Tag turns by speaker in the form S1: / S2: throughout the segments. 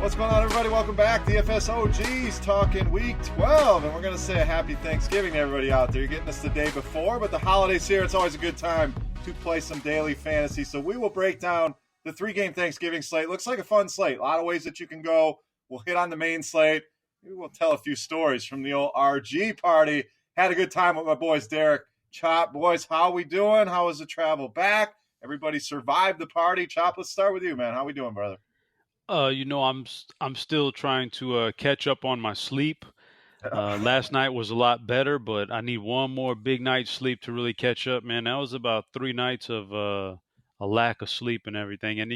S1: What's going on, everybody? Welcome back. DFS OGs talking week 12. And we're going to say a happy Thanksgiving to everybody out there. You're getting this the day before, but the holidays here, it's always a good time to play some daily fantasy. So we will break down the 3-game Thanksgiving slate. Looks like a fun slate. A lot of ways that you can go. We'll hit on the main slate. Maybe we'll tell a few stories from the old RG party. Had a good time with my boys, Derek, Chop. Boys, how we doing? How was the travel back? Everybody survived the party. Chop, let's start with you, man. How we doing, brother?
S2: I'm still trying to catch up on my sleep. Last night was a lot better, but I need one more big night's sleep to really catch up, man. That was about 3 nights of a lack of sleep and everything. And,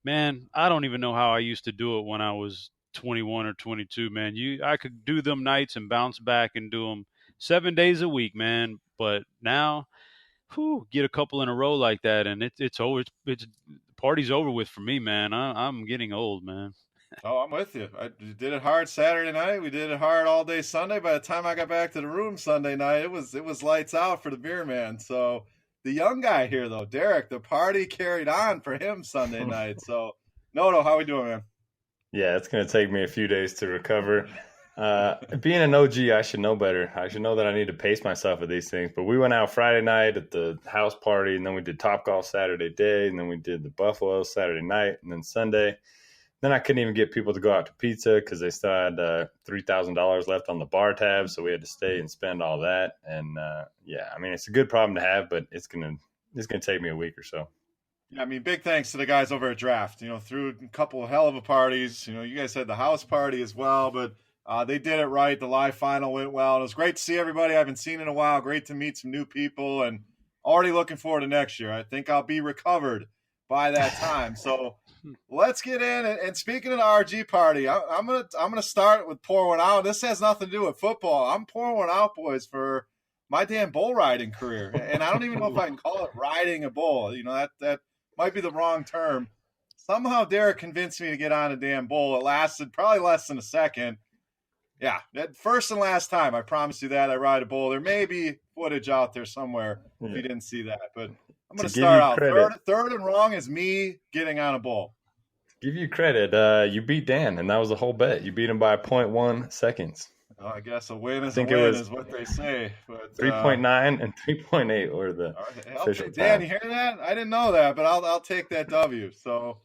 S2: man, I don't even know how I used to do it when I was 21 or 22, man. I could do them nights and bounce back and do them 7 days a week, man. But now, get a couple in a row like that, and it's over. It's party's over with for me, man. I'm getting old, man.
S1: Oh, I'm with you. I did it hard Saturday night. We did it hard all day Sunday. By the time I got back to the room Sunday night, it was lights out for the beer man. So the young guy here, though, Derek, the party carried on for him Sunday night. So, Noto, how we doing, man?
S3: Yeah, it's going to take me a few days to recover. Being an OG, I should know better. I should know that I need to pace myself with these things. But we went out Friday night at the house party, and then we did Topgolf Saturday day, and then we did the Buffalo Saturday night, and then Sunday. Then I couldn't even get people to go out to pizza because they still had $3,000 left on the bar tab, so we had to stay and spend all that. And it's a good problem to have, but it's gonna take me a week or so.
S1: Yeah, big thanks to the guys over at Draft. Through a couple of hell of a parties. You guys had the house party as well, but they did it right. The live final went well. It was great to see everybody I haven't seen in a while. Great to meet some new people, and already looking forward to next year. I think I'll be recovered by that time. So let's get in. And speaking of the RG party, I'm gonna start with pour one out. This has nothing to do with football. I'm pouring one out, boys, for my damn bull riding career. And I don't even know if I can call it riding a bull. That might be the wrong term. Somehow Derek convinced me to get on a damn bull. It lasted probably less than a second. Yeah, that first and last time, I promise you that I ride a bull. There may be footage out there somewhere if you didn't see that. But I'm going to start out. Third and wrong is me getting on a bull.
S3: Give you credit. You beat Dan, and that was the whole bet. You beat him by 0.1 seconds.
S1: Oh, I guess a win is a win is what they say. But
S3: 3.9 and 3.8 were the official time.
S1: Dan, you hear that? I didn't know that, but I'll take that W. So,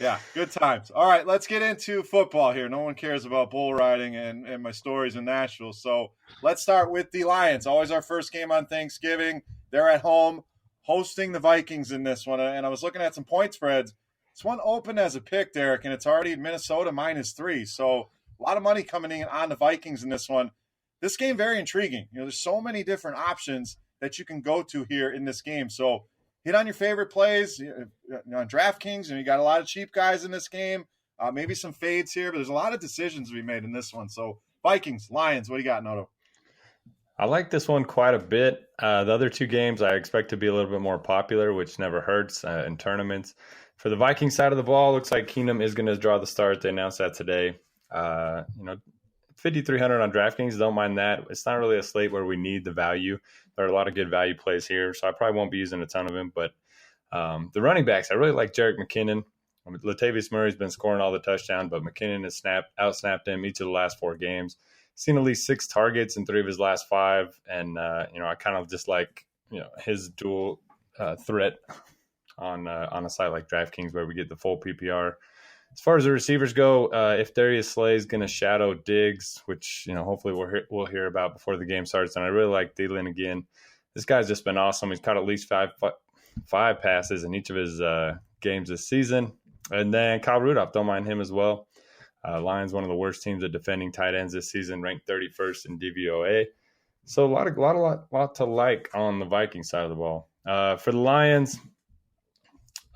S1: yeah, good times. All right, let's get into football here. No one cares about bull riding and my stories in Nashville. So let's start with the Lions. Always our first game on Thanksgiving. They're at home hosting the Vikings in this one. And I was looking at some point spreads. This one opened as a pick, Derek, and it's already Minnesota -3. So a lot of money coming in on the Vikings in this one. This game, very intriguing. There's so many different options that you can go to here in this game. So hit on your favorite plays on DraftKings, and you got a lot of cheap guys in this game. Maybe some fades here, but there's a lot of decisions to be made in this one. So Vikings, Lions, what do you got, Noto?
S3: I like this one quite a bit. The other 2 games I expect to be a little bit more popular, which never hurts in tournaments. For the Viking side of the ball, looks like Keenum is going to draw the start. They announced that today. 5,300 on DraftKings, don't mind that. It's not really a slate where we need the value. There are a lot of good value plays here, so I probably won't be using a ton of him. But the running backs, I really like Jerick McKinnon. Latavius Murray's been scoring all the touchdowns, but McKinnon has outsnapped him each of the last 4 games. Seen at least 6 targets in 3 of his last 5, and I kind of just like his dual threat on a site like DraftKings where we get the full PPR. As far as the receivers go, if Darius Slay is going to shadow Diggs, which hopefully we'll hear about before the game starts, and I really like Thielen again. This guy's just been awesome. He's caught at least five passes in each of his games this season, and then Kyle Rudolph, don't mind him as well. Lions, one of the worst teams at defending tight ends this season, ranked 31st in DVOA. So a lot to like on the Viking side of the ball. For the Lions,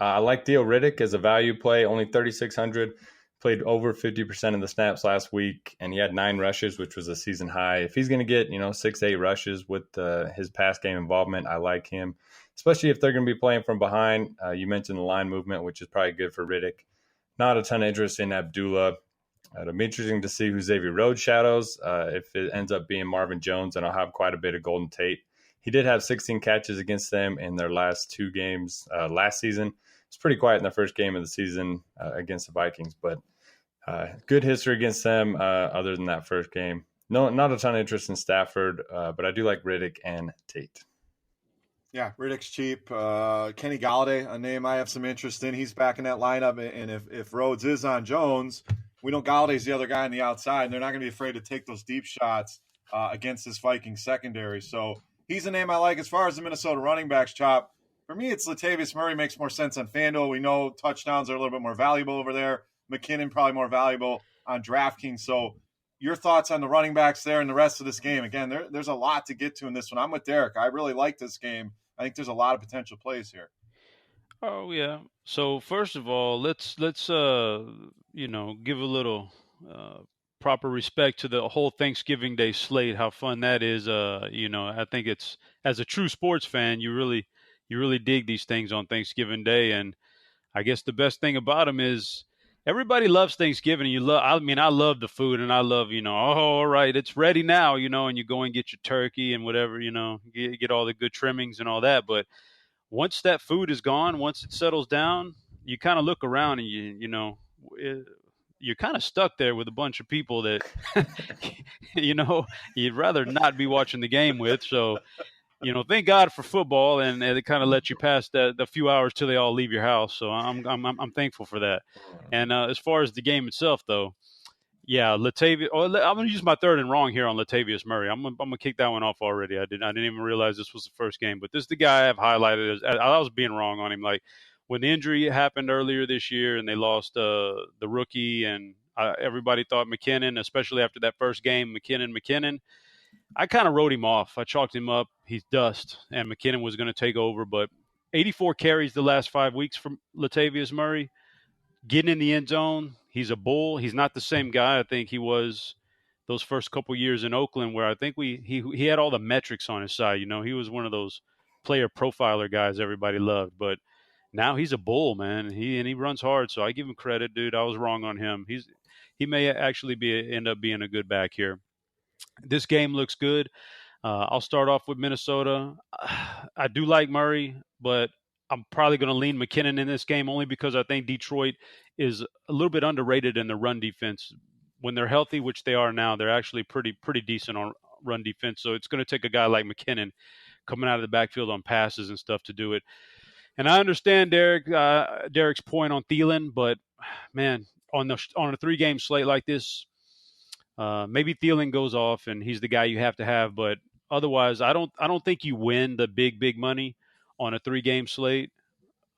S3: I like Theo Riddick as a value play, only 3,600. Played over 50% of the snaps last week, and he had 9 rushes, which was a season high. If he's going to get 6-8 rushes with his pass game involvement, I like him, especially if they're going to be playing from behind. You mentioned the line movement, which is probably good for Riddick. Not a ton of interest in Abdullah. It'll be interesting to see who Xavier Rhodes shadows. If it ends up being Marvin Jones, then I'll have quite a bit of Golden Tate. He did have 16 catches against them in their last 2 games last season. It's pretty quiet in the first game of the season against the Vikings, but Good history against them other than that first game. No, not a ton of interest in Stafford, but I do like Riddick and Tate.
S1: Yeah, Riddick's cheap. Kenny Galladay, a name I have some interest in. He's back in that lineup, and if Rhodes is on Jones, we know Galladay's the other guy on the outside, and they're not going to be afraid to take those deep shots against this Vikings secondary. So he's a name I like. As far as the Minnesota running backs, Chop, for me, it's Latavius Murray. Makes more sense on FanDuel. We know touchdowns are a little bit more valuable over there. McKinnon probably more valuable on DraftKings. So your thoughts on the running backs there and the rest of this game? Again, there's a lot to get to in this one. I'm with Derek. I really like this game. I think there's a lot of potential plays here.
S2: Oh yeah. So first of all, let's give a little proper respect to the whole Thanksgiving Day slate. How fun that is. I think it's, as a true sports fan, you really dig these things on Thanksgiving Day, and I guess the best thing about them is everybody loves Thanksgiving. I love the food, and I love, all right, it's ready now, and you go and get your turkey and whatever, get all the good trimmings and all that. But once that food is gone, once it settles down, you kind of look around and you're kind of stuck there with a bunch of people that, you'd rather not be watching the game with. So, thank God for football, and it kind of lets you pass the few hours till they all leave your house. So I'm thankful for that. And as far as the game itself, though, yeah, Latavius. I'm going to use my third and wrong here on Latavius Murray. I'm going to kick that one off already. I didn't even realize this was the first game, but this is the guy I've highlighted as I was being wrong on him. Like when the injury happened earlier this year, and they lost the rookie, and everybody thought McKinnon, especially after that first game, McKinnon. I kind of wrote him off. I chalked him up. He's dust, and McKinnon was going to take over. But 84 carries the last 5 weeks from Latavius Murray. Getting in the end zone, he's a bull. He's not the same guy I think he was those first couple years in Oakland, where I think he had all the metrics on his side. He was one of those player profiler guys everybody loved. But now he's a bull, man, and he runs hard. So I give him credit, dude. I was wrong on him. He may actually end up being a good back here. This game looks good. I'll start off with Minnesota. I do like Murray, but I'm probably going to lean McKinnon in this game only because I think Detroit is a little bit underrated in the run defense. When they're healthy, which they are now, they're actually pretty decent on run defense. So it's going to take a guy like McKinnon coming out of the backfield on passes and stuff to do it. And I understand Derek's point on Thielen, but man, on a 3-game slate like this, maybe Thielen goes off and he's the guy you have to have, but otherwise, I don't think you win the big money on a 3-game slate.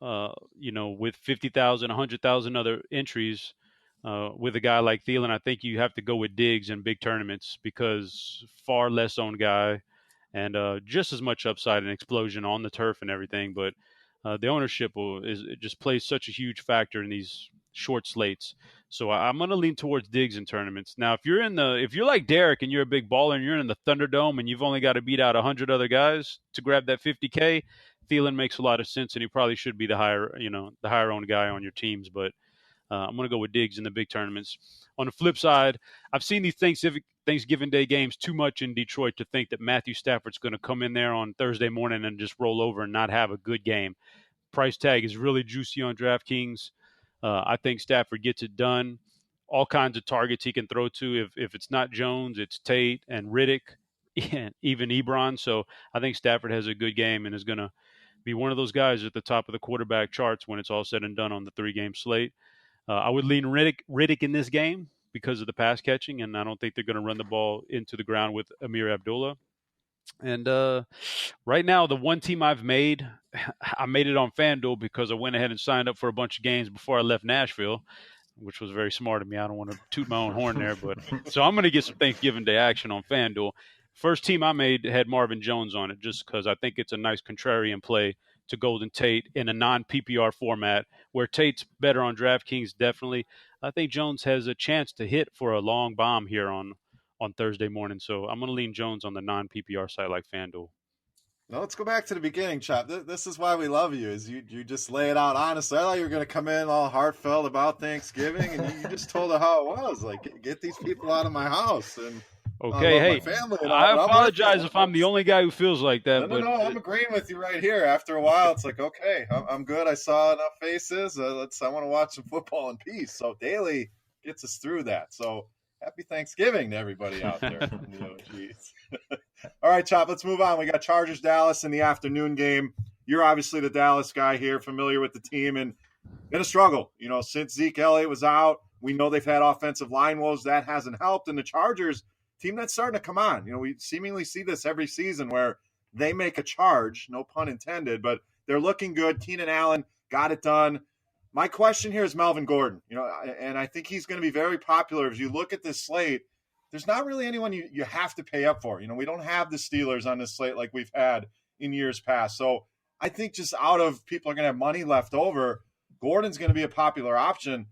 S2: With 50,000, 100,000 other entries, with a guy like Thielen, I think you have to go with Diggs in big tournaments because far less owned guy and just as much upside and explosion on the turf and everything. But the ownership it just plays such a huge factor in these short slates. So I'm going to lean towards Diggs in tournaments. Now, if you're like Derek and you're a big baller and you're in the Thunderdome and you've only got to beat out 100 other guys to grab that 50K, Thielen makes a lot of sense, and he probably should be the higher owned guy on your teams. But I'm going to go with Diggs in the big tournaments. On the flip side, I've seen these Thanksgiving Day games too much in Detroit to think that Matthew Stafford's going to come in there on Thursday morning and just roll over and not have a good game. Price tag is really juicy on DraftKings. I think Stafford gets it done. All kinds of targets he can throw to. If it's not Jones, it's Tate and Riddick, and even Ebron. So I think Stafford has a good game and is going to be one of those guys at the top of the quarterback charts when it's all said and done on the 3-game slate. I would lean Riddick in this game because of the pass catching, and I don't think they're going to run the ball into the ground with Amir Abdullah. And right now, the one team I made it on FanDuel because I went ahead and signed up for a bunch of games before I left Nashville, which was very smart of me. I don't want to toot my own horn there, but so I'm going to get some Thanksgiving Day action on FanDuel. First team I made had Marvin Jones on it just because I think it's a nice contrarian play to Golden Tate in a non-PPR format where Tate's better on DraftKings, definitely. I think Jones has a chance to hit for a long bomb here on Thursday morning. So I'm going to lean Jones on the non-PPR side like FanDuel.
S1: Now let's go back to the beginning, Chop. This is why we love you, is you just lay it out honestly. I thought you were going to come in all heartfelt about Thanksgiving, and you just told it how it was. Like, get these people out of my house. And
S2: okay, hey, I apologize if I'm the only guy who feels like that.
S1: No, I'm agreeing with you right here. After a while, it's like, okay, I'm good. I saw enough faces. I want to watch some football in peace. So daily, gets us through that. So happy Thanksgiving to everybody out there. All right, Chop, let's move on. We got Chargers Dallas in the afternoon game. You're obviously the Dallas guy here, familiar with the team, and been a struggle. Since Zeke Elliott was out, we know they've had offensive line woes. That hasn't helped. And the Chargers, team that's starting to come on. We seemingly see this every season where they make a charge, no pun intended, but they're looking good. Keenan Allen got it done. My question here is Melvin Gordon, and I think he's going to be very popular. As you look at this slate, there's not really anyone you have to pay up for. We don't have the Steelers on this slate like we've had in years past. So I think just out of people are going to have money left over, Gordon's going to be a popular option.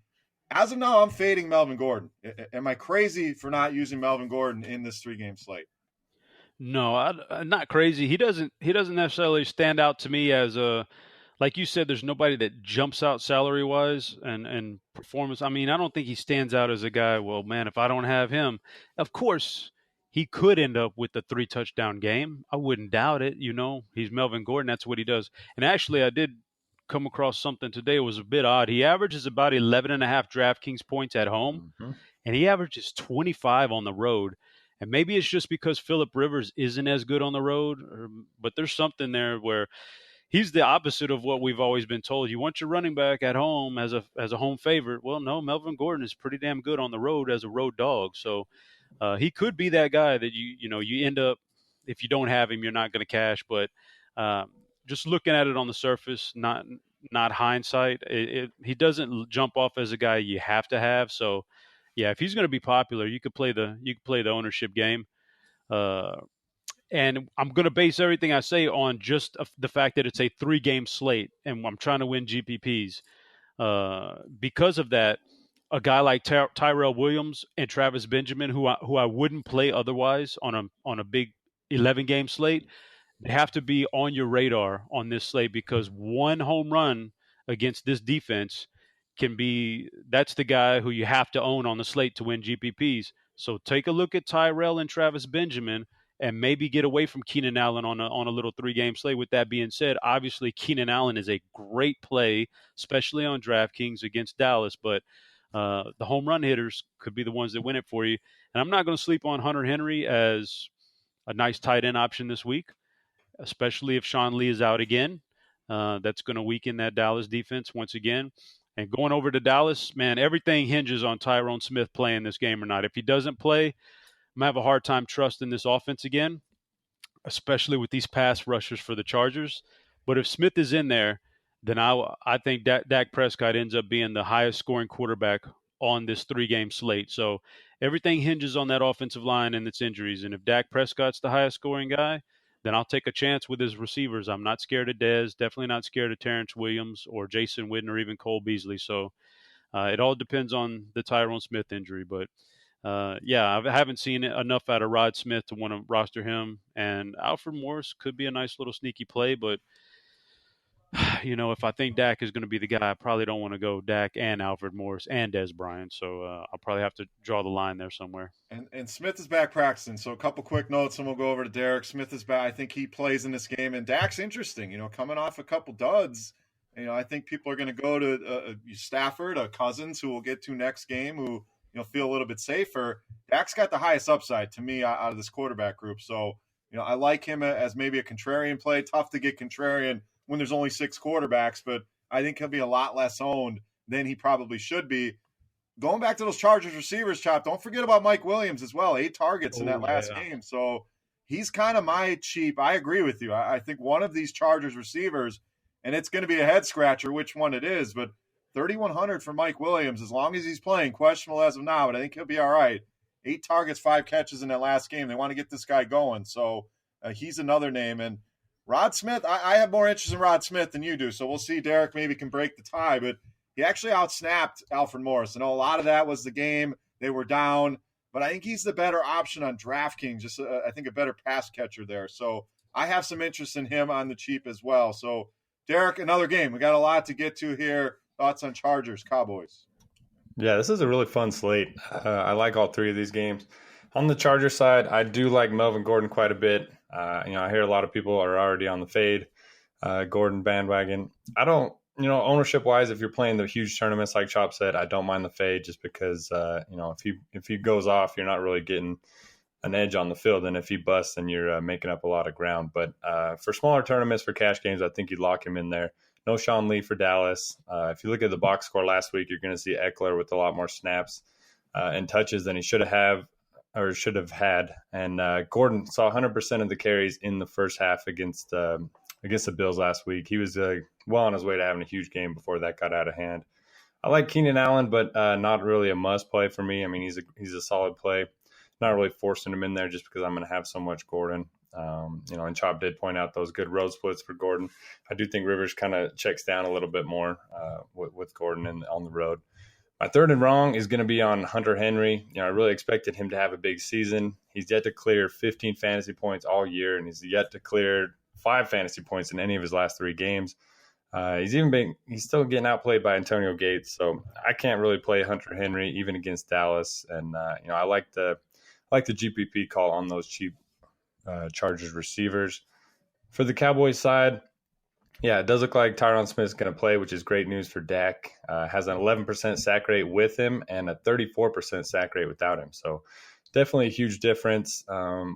S1: As of now, I'm fading Melvin Gordon. Am I crazy for not using Melvin Gordon in this 3-game slate?
S2: No, I'm not crazy. He doesn't necessarily stand out to me as like you said, there's nobody that jumps out salary-wise and performance. I mean, I don't think he stands out as a guy, well, man, if I don't have him, of course, he could end up with a 3-touchdown game. I wouldn't doubt it. He's Melvin Gordon. That's what he does. And actually, I did come across something today. It was a bit odd. He averages about 11.5 DraftKings points at home, and he averages 25 on the road. And maybe it's just because Phillip Rivers isn't as good on the road, but there's something there where he's the opposite of what we've always been told. You want your running back at home as a home favorite. Well, no, Melvin Gordon is pretty damn good on the road as a road dog. So he could be that guy that you end up, if you don't have him, you're not going to cash. But just looking at it on the surface, not hindsight, he doesn't jump off as a guy you have to have. So yeah, if he's going to be popular, you could play the ownership game. And I'm going to base everything I say on just the fact that it's a 3-game slate, and I'm trying to win GPPs. Because of that, a guy like Tyrell Williams and Travis Benjamin, who I wouldn't play otherwise on a big 11-game slate, they have to be on your radar on this slate, because one home run against this defense that's the guy who you have to own on the slate to win GPPs. So take a look at Tyrell and Travis Benjamin, and maybe get away from Keenan Allen on a little 3-game slate. With that being said, obviously Keenan Allen is a great play, especially on DraftKings against Dallas, but the home run hitters could be the ones that win it for you. And I'm not going to sleep on Hunter Henry as a nice tight end option this week, especially if Sean Lee is out again. That's going to weaken that Dallas defense once again. And going over to Dallas, man, everything hinges on Tyrone Smith playing this game or not. If he doesn't play, I'm going to have a hard time trusting this offense again, especially with these pass rushers for the Chargers. But if Smith is in there, then I think Dak Prescott ends up being the highest scoring quarterback on this 3-game slate. So everything hinges on that offensive line and its injuries. And if Dak Prescott's the highest scoring guy, then I'll take a chance with his receivers. I'm not scared of Dez, definitely not scared of Terrence Williams or Jason Witten or even Cole Beasley. So it all depends on the Tyrone Smith injury. But, I haven't seen enough out of Rod Smith to want to roster him. And Alfred Morris could be a nice little sneaky play. But, if I think Dak is going to be the guy, I probably don't want to go Dak and Alfred Morris and Dez Bryant. So I'll probably have to draw the line there somewhere.
S1: And Smith is back practicing. So a couple quick notes, and we'll go over to Derek. Smith is back. I think he plays in this game. And Dak's interesting, coming off a couple duds. I think people are going to go to Stafford, Cousins, who we'll get to next game, who feel a little bit safer. Dak's got the highest upside to me out of this quarterback group. So, I like him as maybe a contrarian play. Tough to get contrarian when there's only 6 quarterbacks, but I think he'll be a lot less owned than he probably should be. Going back to those Chargers receivers, Chop, don't forget about Mike Williams as well. 8 targets in that last game. So he's kind of my cheap. I agree with you. I think one of these Chargers receivers, and it's going to be a head scratcher which one it is, but 3,100 for Mike Williams, as long as he's playing, questionable as of now, but I think he'll be all right. 8 targets, 5 catches in that last game. They want to get this guy going. So he's another name. And Rod Smith, I have more interest in Rod Smith than you do. So we'll see. Derek maybe can break the tie, but he actually outsnapped Alfred Morris. I know a lot of that was the game. They were down, but I think he's the better option on DraftKings. Just I think a better pass catcher there. So I have some interest in him on the cheap as well. So Derek, another game. We got a lot to get to here. Thoughts on Chargers, Cowboys?
S3: Yeah, this is a really fun slate. I like all 3 of these games. On the Chargers side, I do like Melvin Gordon quite a bit. I hear a lot of people are already on the fade Gordon bandwagon. I don't ownership wise, if you're playing the huge tournaments like Chop said, I don't mind the fade just because if he goes off, you're not really getting an edge on the field, and if he busts, then you're making up a lot of ground. But for smaller tournaments, for cash games, I think you'd lock him in there. No Sean Lee for Dallas. If you look at the box score last week, you're going to see Eckler with a lot more snaps and touches than he should have had. And Gordon saw 100% of the carries in the first half against the Bills last week. He was well on his way to having a huge game before that got out of hand. I like Keenan Allen, but not really a must play for me. I mean, he's a solid play. Not really forcing him in there just because I'm going to have so much Gordon. And Chop did point out those good road splits for Gordon. I do think Rivers kind of checks down a little bit more with Gordon on the road. My third and wrong is going to be on Hunter Henry. I really expected him to have a big season. He's yet to clear 15 fantasy points all year, and he's yet to clear 5 fantasy points in any of his last 3 games. He's still getting outplayed by Antonio Gates, so I can't really play Hunter Henry even against Dallas. And I like the GPP call on those cheap Chargers receivers. For the Cowboys side, it does look like Tyron Smith's going to play, which is great news for Dak. Has an 11% sack rate with him and a 34% sack rate without him. So definitely a huge difference.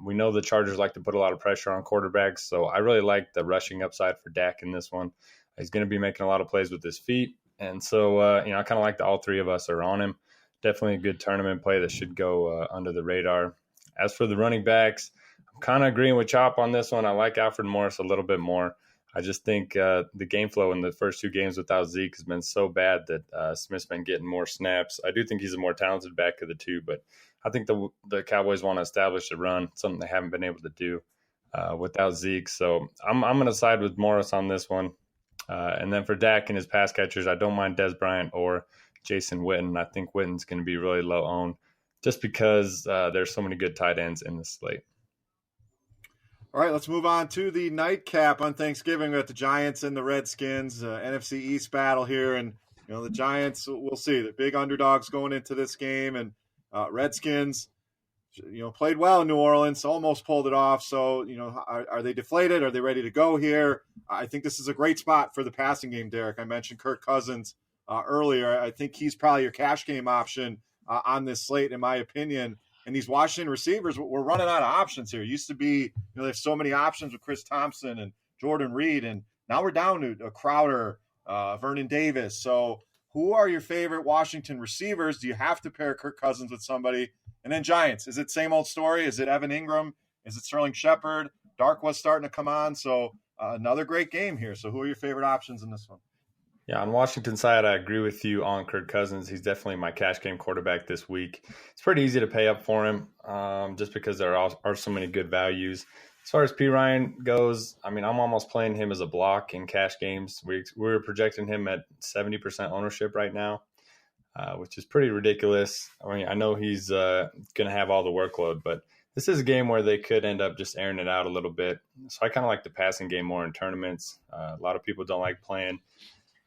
S3: We know the Chargers like to put a lot of pressure on quarterbacks, so I really like the rushing upside for Dak in this one. He's going to be making a lot of plays with his feet, and so I kind of like all 3 of us are on him. Definitely a good tournament play that should go under the radar. As for the running backs, I'm kind of agreeing with Chop on this one. I like Alfred Morris a little bit more. I just think the game flow in the first 2 games without Zeke has been so bad that Smith's been getting more snaps. I do think he's a more talented back of the 2, but I think the Cowboys want to establish a run, something they haven't been able to do without Zeke. So I'm going to side with Morris on this one. And then for Dak and his pass catchers, I don't mind Des Bryant or Jason Witten. I think Witten's going to be really low owned just because there's so many good tight ends in the slate.
S1: All right, let's move on to the nightcap on Thanksgiving. We got the Giants and the Redskins, NFC East battle here. And, the Giants, we'll see. The big underdogs going into this game. And Redskins, played well in New Orleans, almost pulled it off. So, are they deflated? Are they ready to go here? I think this is a great spot for the passing game, Derek. I mentioned Kirk Cousins earlier. I think he's probably your cash game option on this slate, in my opinion. And these Washington receivers, we're running out of options here. It used to be, there's so many options with Chris Thompson and Jordan Reed, and now we're down to Crowder, Vernon Davis. So who are your favorite Washington receivers? Do you have to pair Kirk Cousins with somebody? And then Giants, is it same old story? Is it Evan Ingram? Is it Sterling Shepard? Darkwa's starting to come on. So another great game here. So who are your favorite options in this one?
S3: Yeah, on Washington side, I agree with you on Kirk Cousins. He's definitely my cash game quarterback this week. It's pretty easy to pay up for him just because there are so many good values. As far as P. Ryan goes, I'm almost playing him as a block in cash games. We're projecting him at 70% ownership right now, which is pretty ridiculous. I know he's going to have all the workload, but this is a game where they could end up just airing it out a little bit. So I kind of like the passing game more in tournaments. A lot of people don't like playing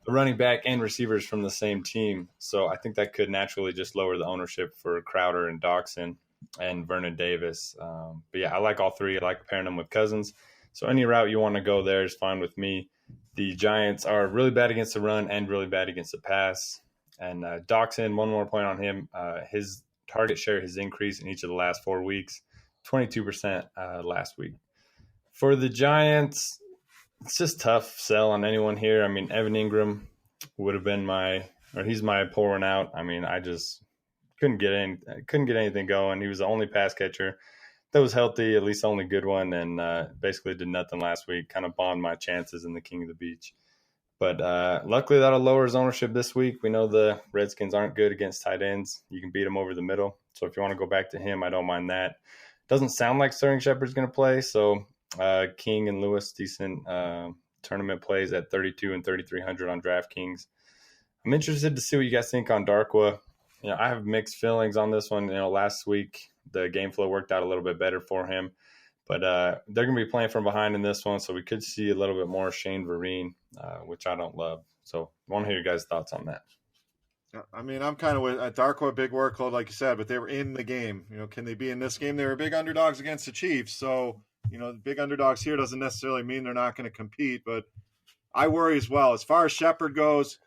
S3: the running back and receivers from the same team. So I think that could naturally just lower the ownership for Crowder and Doxson and Vernon Davis. But yeah, I like all 3. I like pairing them with Cousins. So any route you want to go there is fine with me. The Giants are really bad against the run and really bad against the pass. And Doxson, one more point on him. His target share has increased in each of the last 4 weeks, 22% last week. For the Giants, it's just tough sell on anyone here. Evan Ingram would have been he's my pouring out. I just couldn't get anything going. He was the only pass catcher that was healthy, at least the only good one, and basically did nothing last week. Kind of bombed my chances in the King of the Beach. But luckily that'll lower his ownership this week. We know the Redskins aren't good against tight ends. You can beat them over the middle. So if you want to go back to him, I don't mind that. Doesn't sound like Sterling Shepard's going to play, so King and Lewis, decent tournament plays at 32 and 3,300 on DraftKings. I'm interested to see what you guys think on Darkwa. I have mixed feelings on this one. Last week the game flow worked out a little bit better for him, but they're going to be playing from behind in this one, so we could see a little bit more Shane Vereen, which I don't love. So I want to hear your guys' thoughts on that.
S1: I'm kind of with Darkwa, big workload, like you said, but they were in the game. Can they be in this game? They were big underdogs against the Chiefs, so the big underdogs here doesn't necessarily mean they're not going to compete, but I worry as well. As far as Shepard goes,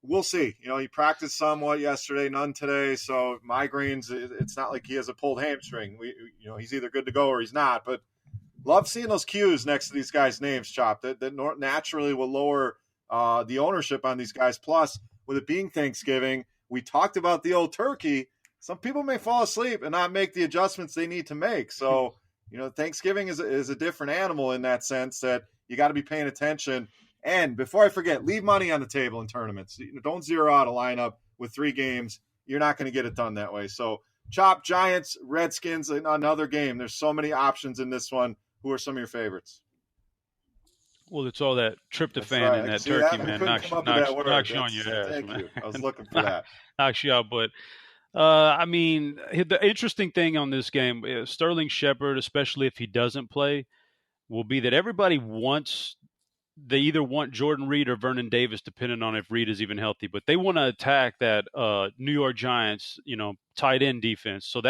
S1: we'll see. He practiced somewhat yesterday, none today. So migraines, it's not like he has a pulled hamstring. He's either good to go or he's not. But love seeing those Qs next to these guys' names, Chop, that naturally will lower the ownership on these guys. Plus, with it being Thanksgiving, we talked about the old turkey. Some people may fall asleep and not make the adjustments they need to make. So, Thanksgiving is a different animal in that sense that you got to be paying attention. And before I forget, leave money on the table in tournaments. Don't zero out a lineup with 3 games. You're not going to get it done that way. So, Chop, Giants, Redskins, another game. There's so many options in this one. Who are some of your favorites?
S2: Well, it's all that tryptophan and that turkey, man. Knocks you on your ass.
S1: Thank
S2: man.
S1: you. I was looking for that.
S2: Knocks you out. But, the interesting thing on this game, Sterling Shepard, especially if he doesn't play, will be that everybody they either want Jordan Reed or Vernon Davis, depending on if Reed is even healthy. But they want to attack that New York Giants, tight end defense. So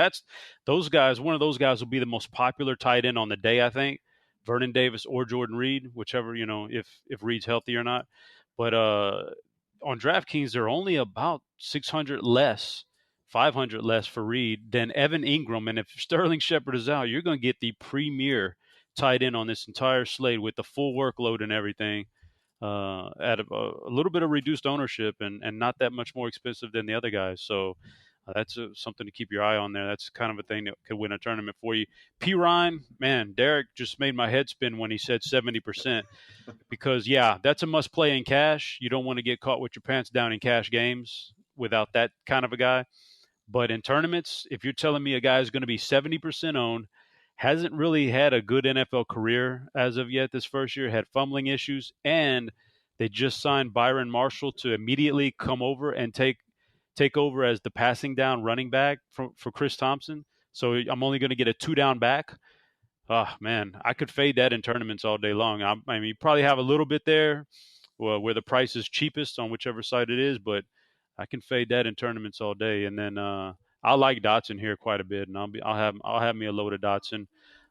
S2: those guys. One of those guys will be the most popular tight end on the day, I think. Vernon Davis or Jordan Reed, whichever, if Reed's healthy or not. But on DraftKings, they're only about 600 less, 500 less for Reed than Evan Ingram. And if Sterling Shepard is out, you're going to get the premier tight end on this entire slate with the full workload and everything at a little bit of reduced ownership and not that much more expensive than the other guys. So that's something to keep your eye on there. That's kind of a thing that could win a tournament for you. P. Ryan, man, Derek just made my head spin when he said 70% because, that's a must play in cash. You don't want to get caught with your pants down in cash games without that kind of a guy. But in tournaments, if you're telling me a guy is going to be 70% owned, hasn't really had a good NFL career as of yet this first year, had fumbling issues, and they just signed Byron Marshall to immediately come over and take over as the passing down running back for Chris Thompson. So I'm only going to get a 2-down back. Oh, man, I could fade that in tournaments all day long. I mean, you probably have a little bit there where the price is cheapest on whichever side it is, but I can fade that in tournaments all day. And then I like Dotson here quite a bit, and I'll have me a load of Dotson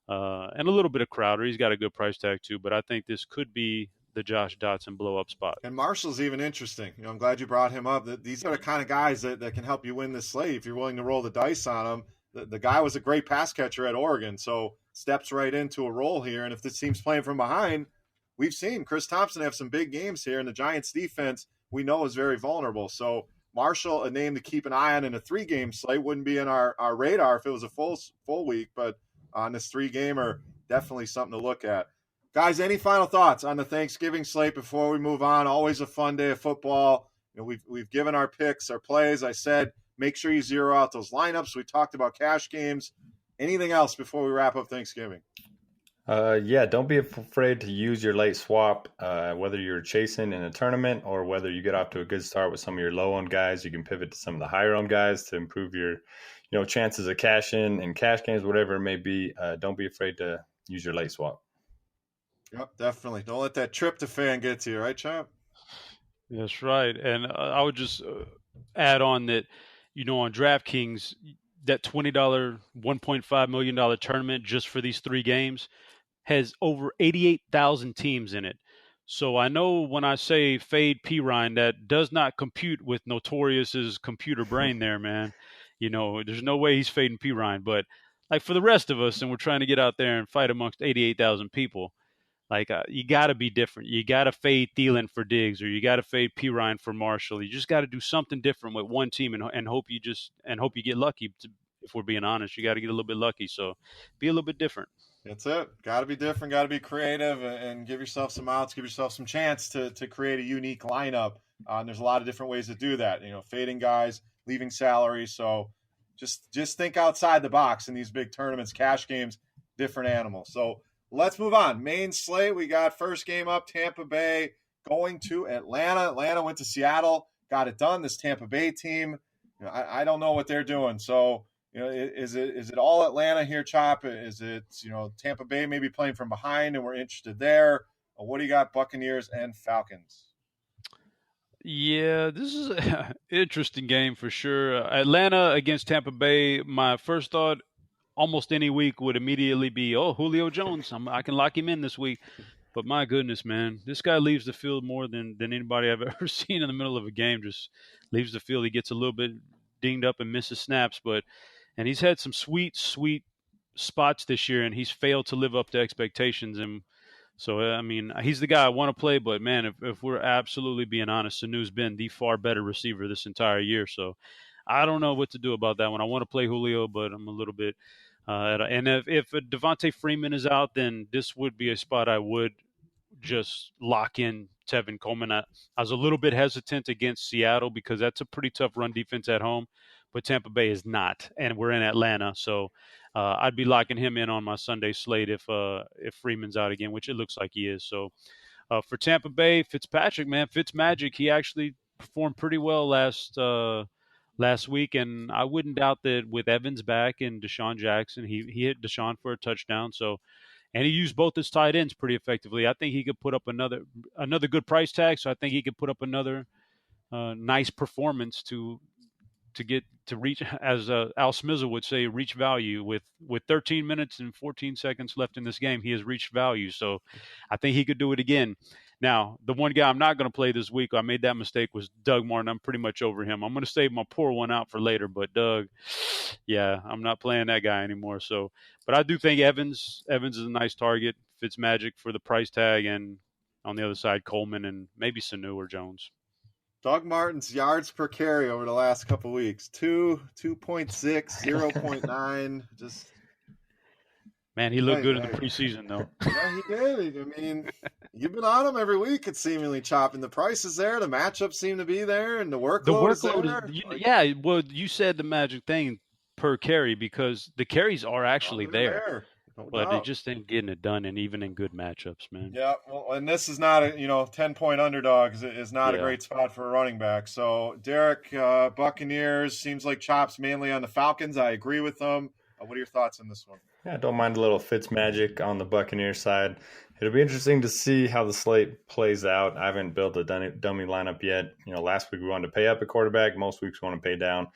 S2: and a little bit of Crowder. He's got a good price tag too, but I think this could be the Josh Dotson blow up spot.
S1: And Marshall's even interesting. I'm glad you brought him up. These are the kind of guys that can help you win this slate if you're willing to roll the dice on him. The guy was a great pass catcher at Oregon, so steps right into a role here. And if this team's playing from behind, we've seen Chris Thompson have some big games here, and the Giants defense we know is very vulnerable. So Marshall, a name to keep an eye on in a 3-game slate, wouldn't be in our radar if it was a full week, but on this 3-gamer, definitely something to look at. Guys, any final thoughts on the Thanksgiving slate before we move on? Always a fun day of football. We've given our picks, our plays. I said make sure you zero out those lineups. We talked about cash games. Anything else before we wrap up Thanksgiving?
S3: Don't be afraid to use your late swap, whether you're chasing in a tournament or whether you get off to a good start with some of your low-owned guys. You can pivot to some of the higher-owned guys to improve your chances of cash in and cash games, whatever it may be. Don't be afraid to use your late swap.
S1: Yep, definitely. Don't let that tryptophan get to you, right, champ?
S2: That's right. And I would just add on that, on DraftKings, that $20, $1.5 million tournament just for these 3 games has over 88,000 teams in it. So I know when I say fade P. Ryan, that does not compute with Notorious's computer brain there, man. There's no way he's fading P. Ryan. But like for the rest of us, and we're trying to get out there and fight amongst 88,000 people, like you got to be different. You got to fade Thielen for Diggs, or you got to fade P. Ryan for Marshall. You just got to do something different with one team and hope you get lucky. If we're being honest, you got to get a little bit lucky. So be a little bit different.
S1: That's it. Got to be different. Got to be creative and give yourself some outs. Give yourself some chance to create a unique lineup. And there's a lot of different ways to do that. Fading guys, leaving salary. So just think outside the box in these big tournaments, cash games, different animals. So let's move on. Main slate, we got first game up, Tampa Bay going to Atlanta. Atlanta went to Seattle, got it done. This Tampa Bay team, I don't know what they're doing. So, is it all Atlanta here, Chop? Is it, Tampa Bay maybe playing from behind and we're interested there? Or what do you got, Buccaneers and Falcons?
S2: Yeah, this is an interesting game for sure. Atlanta against Tampa Bay, my first thought almost any week would immediately be, Julio Jones. I can lock him in this week. But my goodness, man, this guy leaves the field more than anybody I've ever seen in the middle of a game. Just leaves the field. He gets a little bit dinged up and misses snaps, and he's had some sweet spots this year, and he's failed to live up to expectations. And so, I mean, he's the guy I want to play. But man, if we're absolutely being honest, Sanu's been the far better receiver this entire year. So I don't know what to do about that one. I want to play Julio, but I'm a little bit. And if Devontae Freeman is out, then this would be a spot I would just lock in Tevin Coleman. I was a little bit hesitant against Seattle because that's a pretty tough run defense at home, but Tampa Bay is not, and we're in Atlanta, so I'd be locking him in on my Sunday slate if Freeman's out again, which it looks like he is. So for Tampa Bay, Fitzpatrick, man, Fitzmagic, he actually performed pretty well last week, and I wouldn't doubt that with Evans back and Deshaun Jackson, he hit Deshaun for a touchdown. So, and he used both his tight ends pretty effectively. I think he could put up another good price tag. So I think he could put up another nice performance to reach, as Al Smizzle would say, reach value. With 13 minutes and 14 seconds left in this game, he has reached value. So I think he could do it again. Now, the one guy I'm not going to play this week, I made that mistake, was Doug Martin. I'm pretty much over him. I'm going to save my poor one out for later, but Doug, yeah, I'm not playing that guy anymore. So, but I do think Evans is a nice target. Fitzmagic for the price tag, and on the other side, Coleman and maybe Sanu or Jones.
S1: Doug Martin's yards per carry over the last couple of weeks, 2.6, 0.9, just.
S2: Man, he looked good in the preseason, though.
S1: Yeah, he did. I mean, you've been on him every week, it's seemingly chopping. The price is there, the matchups seem to be there, and the workload is there.
S2: Yeah, well, you said the magic thing per carry because the carries are actually there. No but they just ain't getting it done, and even in good matchups, man.
S1: Yeah, well, and this is not a 10-point underdog. Is not a great spot for a running back. So Derek, Buccaneers seems like chops mainly on the Falcons. I agree with them. What are your thoughts on this one?
S3: Yeah, I don't mind a little Fitzmagic on the Buccaneers side. It'll be interesting to see how the slate plays out. I haven't built a dummy lineup yet. Last week we wanted to pay up a quarterback. Most weeks we want to pay down.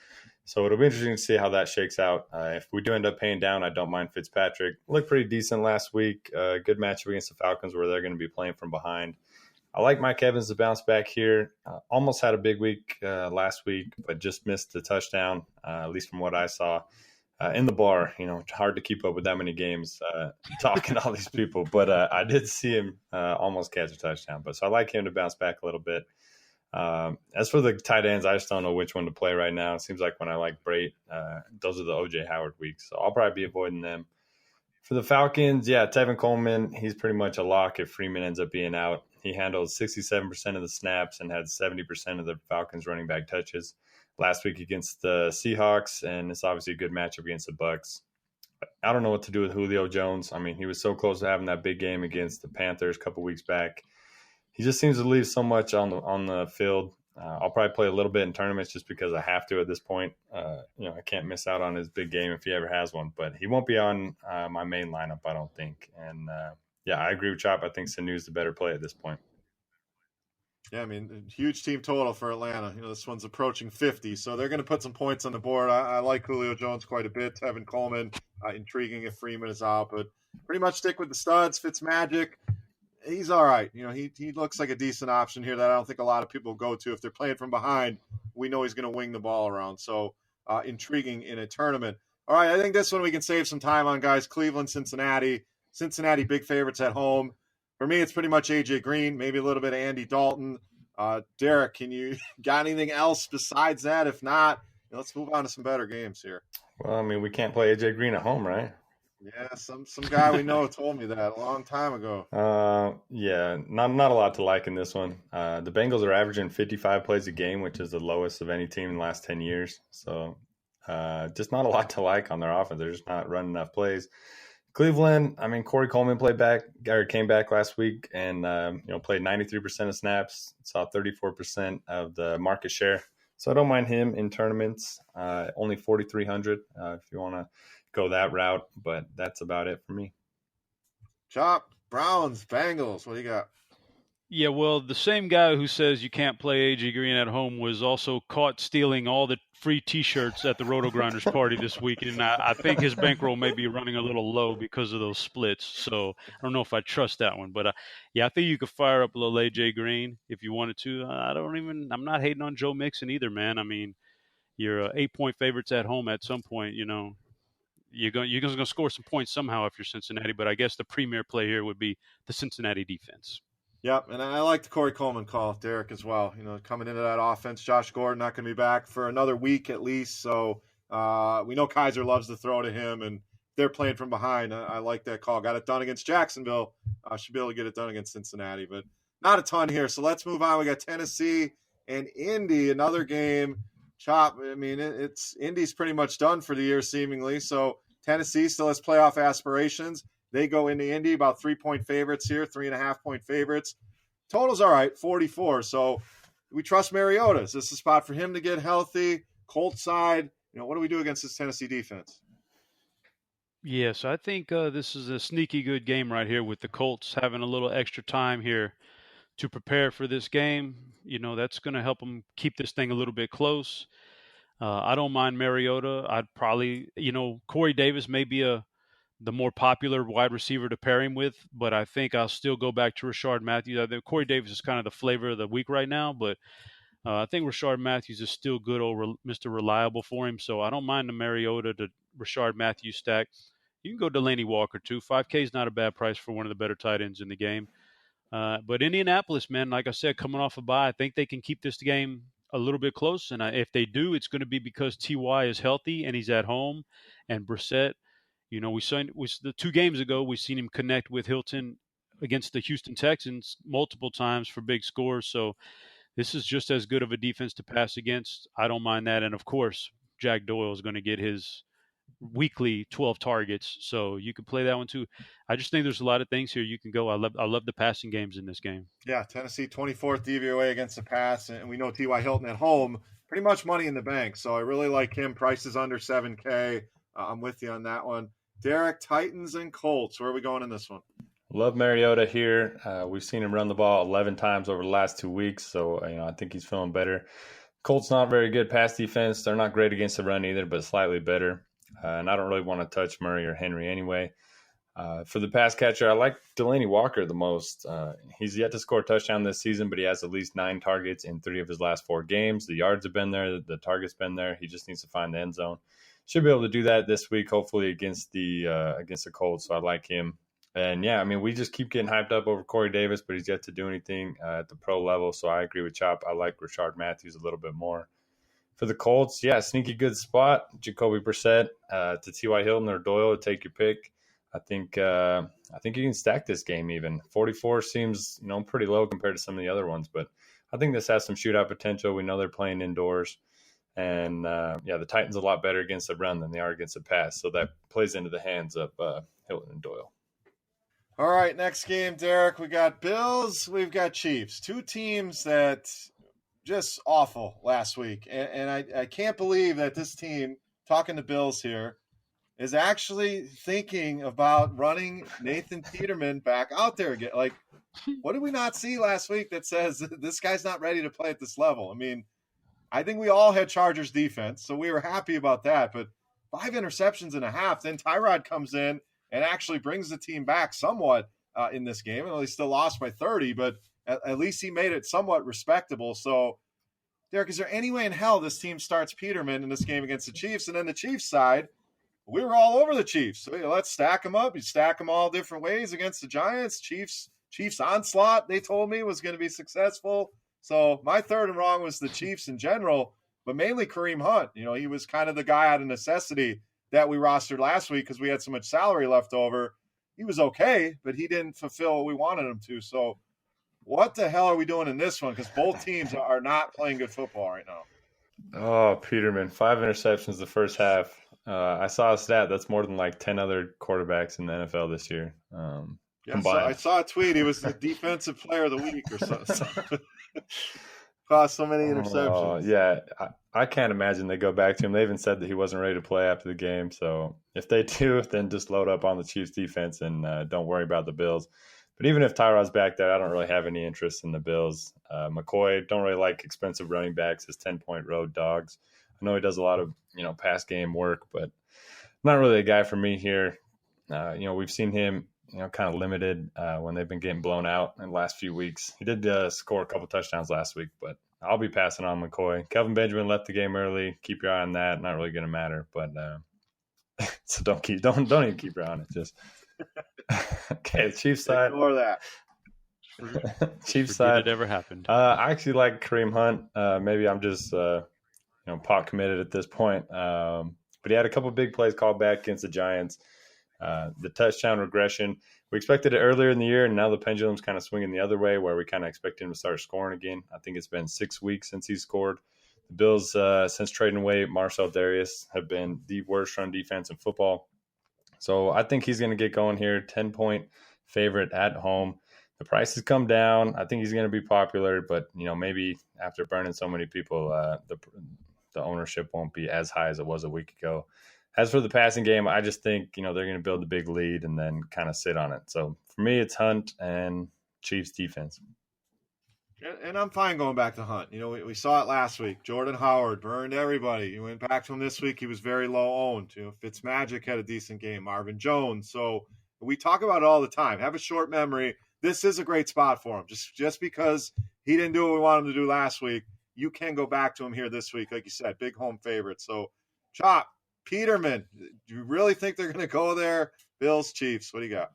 S3: So it'll be interesting to see how that shakes out. If we do end up paying down, I don't mind Fitzpatrick. Looked pretty decent last week. Good matchup against the Falcons where they're going to be playing from behind. I like Mike Evans to bounce back here. Almost had a big week last week, but just missed the touchdown, at least from what I saw. In the bar, it's hard to keep up with that many games talking to all these people. But I did see him almost catch a touchdown. So I like him to bounce back a little bit. As for the tight ends, I just don't know which one to play right now. It seems like when I like Brait, those are the O.J. Howard weeks. So I'll probably be avoiding them. For the Falcons, yeah, Tevin Coleman, he's pretty much a lock if Freeman ends up being out. He handled 67% of the snaps and had 70% of the Falcons running back touches last week against the Seahawks, and it's obviously a good matchup against the Bucs. I don't know what to do with Julio Jones. I mean, he was so close to having that big game against the Panthers a couple weeks back. He just seems to leave so much on the field. I'll probably play a little bit in tournaments just because I have to at this point. I can't miss out on his big game if he ever has one, but he won't be on my main lineup, I don't think. And I agree with Chop. I think Sanu's the better play at this point.
S1: Yeah, I mean, huge team total for Atlanta. This one's approaching 50, so they're going to put some points on the board. I like Julio Jones quite a bit. Tevin Coleman, intriguing if Freeman is out, but pretty much stick with the studs. Fitzmagic, he's all right. He looks like a decent option here that I don't think a lot of people go to. If they're playing from behind, we know he's going to wing the ball around. So intriguing in a tournament. All right, I think this one we can save some time on, guys. Cleveland, Cincinnati. Cincinnati big favorites at home. For me, it's pretty much A.J. Green, maybe a little bit of Andy Dalton. Derek, can you got anything else besides that? If not, let's move on to some better games here.
S3: Well, I mean, we can't play A.J. Green at home, right?
S1: Yeah, some guy we know told me that a long time ago.
S3: Not a lot to like in this one. The Bengals are averaging 55 plays a game, which is the lowest of any team in the last 10 years. So just not a lot to like on their offense. They're just not running enough plays. Cleveland, I mean, Corey Coleman came back last week and played 93% of snaps, saw 34% of the market share. So I don't mind him in tournaments. Only 4,300 if you want to go that route, but that's about it for me.
S1: Chop, Browns, Bengals. What do you got?
S2: Yeah, well, the same guy who says you can't play A.J. Green at home was also caught stealing all the free T-shirts at the RotoGrinders party this week, and I think his bankroll may be running a little low because of those splits. So I don't know if I trust that one, but yeah, I think you could fire up a little A.J. Green if you wanted to. I'm not hating on Joe Mixon either, man. I mean, you're 8-point favorites at home at some point. You're going to score some points somehow if you're Cincinnati, but I guess the premier play here would be the Cincinnati defense.
S1: Yep, and I like the Corey Coleman call, Derek, as well. Coming into that offense, Josh Gordon not going to be back for another week at least. So we know Kaiser loves to throw to him, and they're playing from behind. I like that call. Got it done against Jacksonville. Should be able to get it done against Cincinnati, but not a ton here. So let's move on. We got Tennessee and Indy, another game. Chop. I mean, it's Indy's pretty much done for the year seemingly. So Tennessee still has playoff aspirations. They go into Indy about 3-point favorites here, 3.5-point favorites. Total's all right, 44. So we trust Mariota. Is this a spot for him to get healthy? Colts side, what do we do against this Tennessee defense?
S2: Yes, I think this is a sneaky good game right here with the Colts having a little extra time here to prepare for this game. That's going to help them keep this thing a little bit close. I don't mind Mariota. I'd probably, Corey Davis may be the more popular wide receiver to pair him with, but I think I'll still go back to Rashard Matthews. I think Corey Davis is kind of the flavor of the week right now, but I think Rashard Matthews is still good old Mr. Reliable for him, so I don't mind the Mariota to Rashard Matthews stack. You can go Delaney Walker too. 5K is not a bad price for one of the better tight ends in the game. But Indianapolis, man, like I said, coming off a bye, I think they can keep this game a little bit close, and if they do, it's going to be because T.Y. is healthy and he's at home, and Brissett. The 2 games ago, we've seen him connect with Hilton against the Houston Texans multiple times for big scores. So this is just as good of a defense to pass against. I don't mind that. And, of course, Jack Doyle is going to get his weekly 12 targets. So you can play that one too. I just think there's a lot of things here you can go. I love the passing games in this game.
S1: Yeah, Tennessee 24th DVOA against the pass. And we know T.Y. Hilton at home, pretty much money in the bank. So I really like him. Price is under 7K. I'm with you on that one. Derek, Titans and Colts. Where are we going in this one?
S3: Love Mariota here. We've seen him run the ball 11 times over the last 2 weeks, so I think he's feeling better. Colts not very good pass defense. They're not great against the run either, but slightly better. And I don't really want to touch Murray or Henry anyway. For the pass catcher, I like Delaney Walker the most. He's yet to score a touchdown this season, but he has at least 9 targets in 3 of his last 4 games. The yards have been there. The target's been there. He just needs to find the end zone. Should be able to do that this week, hopefully against the Colts. So I like him. And yeah, we just keep getting hyped up over Corey Davis, but he's yet to do anything at the pro level. So I agree with Chop. I like Rashard Matthews a little bit more. For the Colts, yeah, sneaky good spot. Jacoby Brissett to T.Y. Hilton or Doyle, take your pick. I think you can stack this game even. 44 seems pretty low compared to some of the other ones, but I think this has some shootout potential. We know they're playing indoors. And, the Titans are a lot better against the run than they are against the pass. So that plays into the hands of Hilton and Doyle.
S1: All right, next game, Derek. We got Bills. We've got Chiefs. 2 teams that just awful last week. And I can't believe that this team, talking to Bills here, is actually thinking about running Nathan Peterman back out there again. Like, what did we not see last week that says this guy's not ready to play at this level? I think we all had Chargers defense, so we were happy about that. But 5 interceptions and a half, then Tyrod comes in and actually brings the team back somewhat in this game. And he still lost by 30, but at least he made it somewhat respectable. So, Derek, is there any way in hell this team starts Peterman in this game against the Chiefs? And then the Chiefs side, we were all over the Chiefs. So let's stack them up. You stack them all different ways against the Giants. Chiefs onslaught, they told me, was going to be successful. So my third and wrong was the Chiefs in general, but mainly Kareem Hunt. He was kind of the guy out of necessity that we rostered last week because we had so much salary left over. He was okay, but he didn't fulfill what we wanted him to. So what the hell are we doing in this one? Because both teams are not playing good football right now.
S3: Oh, Peterman, 5 interceptions the first half. I saw a stat that's more than like 10 other quarterbacks in the NFL this year.
S1: So I saw a tweet. He was the defensive player of the week or something. Caused so many interceptions.
S3: Yeah, I can't imagine they go back to him. They even said that he wasn't ready to play after the game. So if they do, then just load up on the Chiefs defense and don't worry about the Bills. But even if Tyrod's back there, I don't really have any interest in the Bills. McCoy, don't really like expensive running backs as 10-point road dogs. I know he does a lot of pass game work, but not really a guy for me here. We've seen him kind of limited when they've been getting blown out in the last few weeks. He did score a couple touchdowns last week, but I'll be passing on McCoy. Kelvin Benjamin left the game early. Keep your eye on that. Not really going to matter, but so don't even keep your eye on it. Just okay. Chiefs side.
S1: Ignore that.
S3: Chiefs side.
S2: It ever happened.
S3: I actually like Kareem Hunt. Maybe I'm just pot committed at this point. But he had a couple big plays called back against the Giants. The touchdown regression, we expected it earlier in the year, and now the pendulum's kind of swinging the other way where we kind of expect him to start scoring again. I think it's been 6 weeks since he's scored. The Bills, since trading away Marcel Darius, have been the worst run defense in football. So I think he's going to get going here. 10-point favorite at home. The price has come down. I think he's going to be popular, but maybe after burning so many people, the ownership won't be as high as it was a week ago. As for the passing game, I just think, they're going to build a big lead and then kind of sit on it. So for me, it's Hunt and Chiefs defense.
S1: And I'm fine going back to Hunt. We saw it last week. Jordan Howard burned everybody. You went back to him this week. He was very low owned. Fitzmagic had a decent game. Marvin Jones. So we talk about it all the time. Have a short memory. This is a great spot for him. Just because he didn't do what we wanted him to do last week, you can go back to him here this week. Like you said, big home favorite. So Chop. Peterman, do you really think they're going to go there? Bills, Chiefs, what do you got?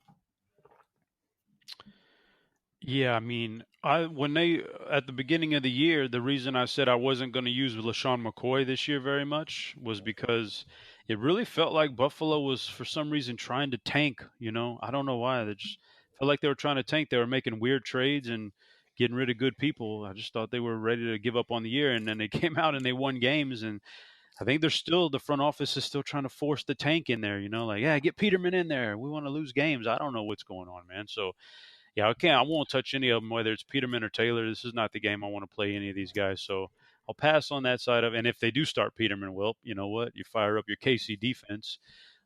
S2: Yeah, I mean, when they at the beginning of the year, the reason I said I wasn't going to use LaShawn McCoy this year very much was because it really felt like Buffalo was for some reason trying to tank. I don't know why. They just felt like they were trying to tank. They were making weird trades and getting rid of good people. I just thought they were ready to give up on the year, and then they came out and they won games. And I think the front office is still trying to force the tank in there, get Peterman in there. We want to lose games. I don't know what's going on, man. So, yeah, I won't touch any of them, whether it's Peterman or Taylor. This is not the game I want to play any of these guys. So I'll pass on that side of it. And if they do start Peterman, well, you know what? You fire up your KC defense.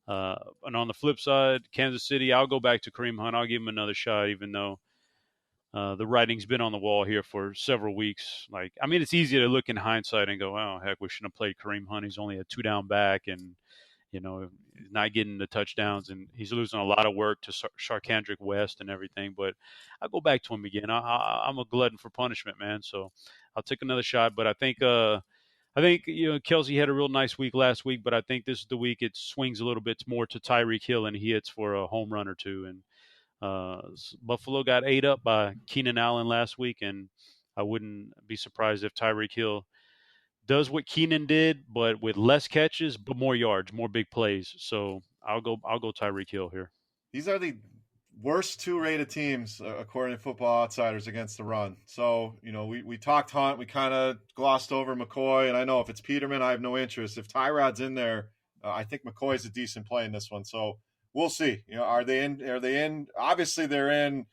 S2: And on the flip side, Kansas City, I'll go back to Kareem Hunt. I'll give him another shot, even though the writing's been on the wall here for several weeks. It's easy to look in hindsight and go, oh, heck, we shouldn't have played Kareem Hunt. He's only a 2-down back and, he's not getting the touchdowns, and he's losing a lot of work to Sharkandrick West and everything. But I'll go back to him again. I'm a glutton for punishment, man. So I'll take another shot. But I think Kelsey had a real nice week last week, but I think this is the week it swings a little bit more to Tyreek Hill, and he hits for a home run or two. And Buffalo got ate up by Keenan Allen last week, and I wouldn't be surprised if Tyreek Hill does what Keenan did, but with less catches, but more yards, more big plays. So I'll go Tyreek Hill here.
S1: These are the worst 2-rated teams, according to Football Outsiders, against the run. So, we talked Hunt, we kind of glossed over McCoy, and I know if it's Peterman, I have no interest. If Tyrod's in there, I think McCoy's a decent play in this one. So we'll see. Are they in? Obviously, they're in.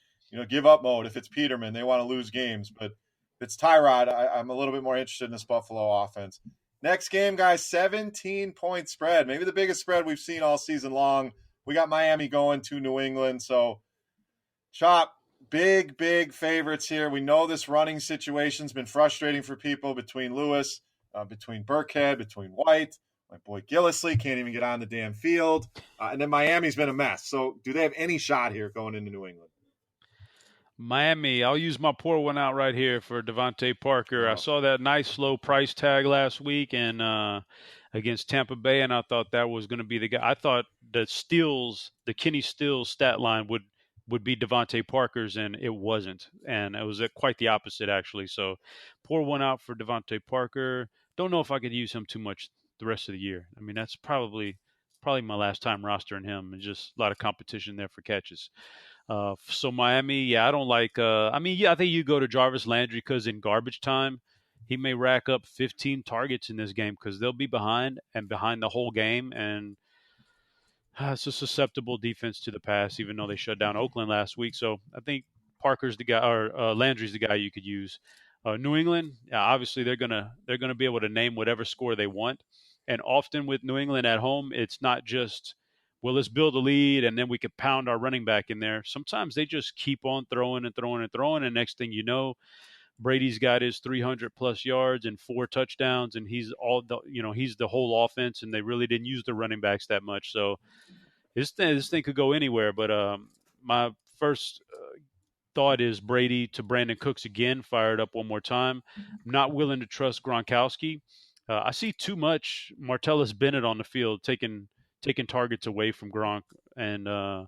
S1: Give up mode. If it's Peterman, they want to lose games. But if it's Tyrod, I'm a little bit more interested in this Buffalo offense. Next game, guys, 17-point spread. Maybe the biggest spread we've seen all season long. We got Miami going to New England. So, Chop, big favorites here. We know this running situation's been frustrating for people between Lewis, between Burkhead, between White. My boy Gillislee can't even get on the damn field. And then Miami's been a mess. So do they have any shot here going into New England?
S2: Miami, I'll use my poor one out right here for Devontae Parker.
S1: Oh.
S2: I saw that nice low price tag last week and against Tampa Bay, and I thought that was going to be the guy. I thought the Kenny Stills stat line would be Devontae Parker's, and it wasn't. And it was quite the opposite, actually. So pour one out for Devontae Parker. Don't know if I could use him too much the rest of the year. I mean, that's probably my last time rostering him, and just a lot of competition there for catches. So Miami, yeah, I don't like. I think you go to Jarvis Landry because in garbage time, he may rack up 15 targets in this game because they'll be behind the whole game, and it's a susceptible defense to the pass, even though they shut down Oakland last week. So I think Parker's the guy, or Landry's the guy you could use. New England, obviously they're gonna be able to name whatever score they want, and often with New England at home, it's not just well, let's build a lead and then we could pound our running back in there. Sometimes they just keep on throwing and throwing and throwing, and next thing you know, Brady's got his 300 plus yards and 4 touchdowns, and he's the whole offense, and they really didn't use the running backs that much. So this thing could go anywhere. But my first thought is Brady to Brandon Cooks again, fired up one more time. I'm not willing to trust Gronkowski. I see too much Martellus Bennett on the field taking targets away from Gronk, and I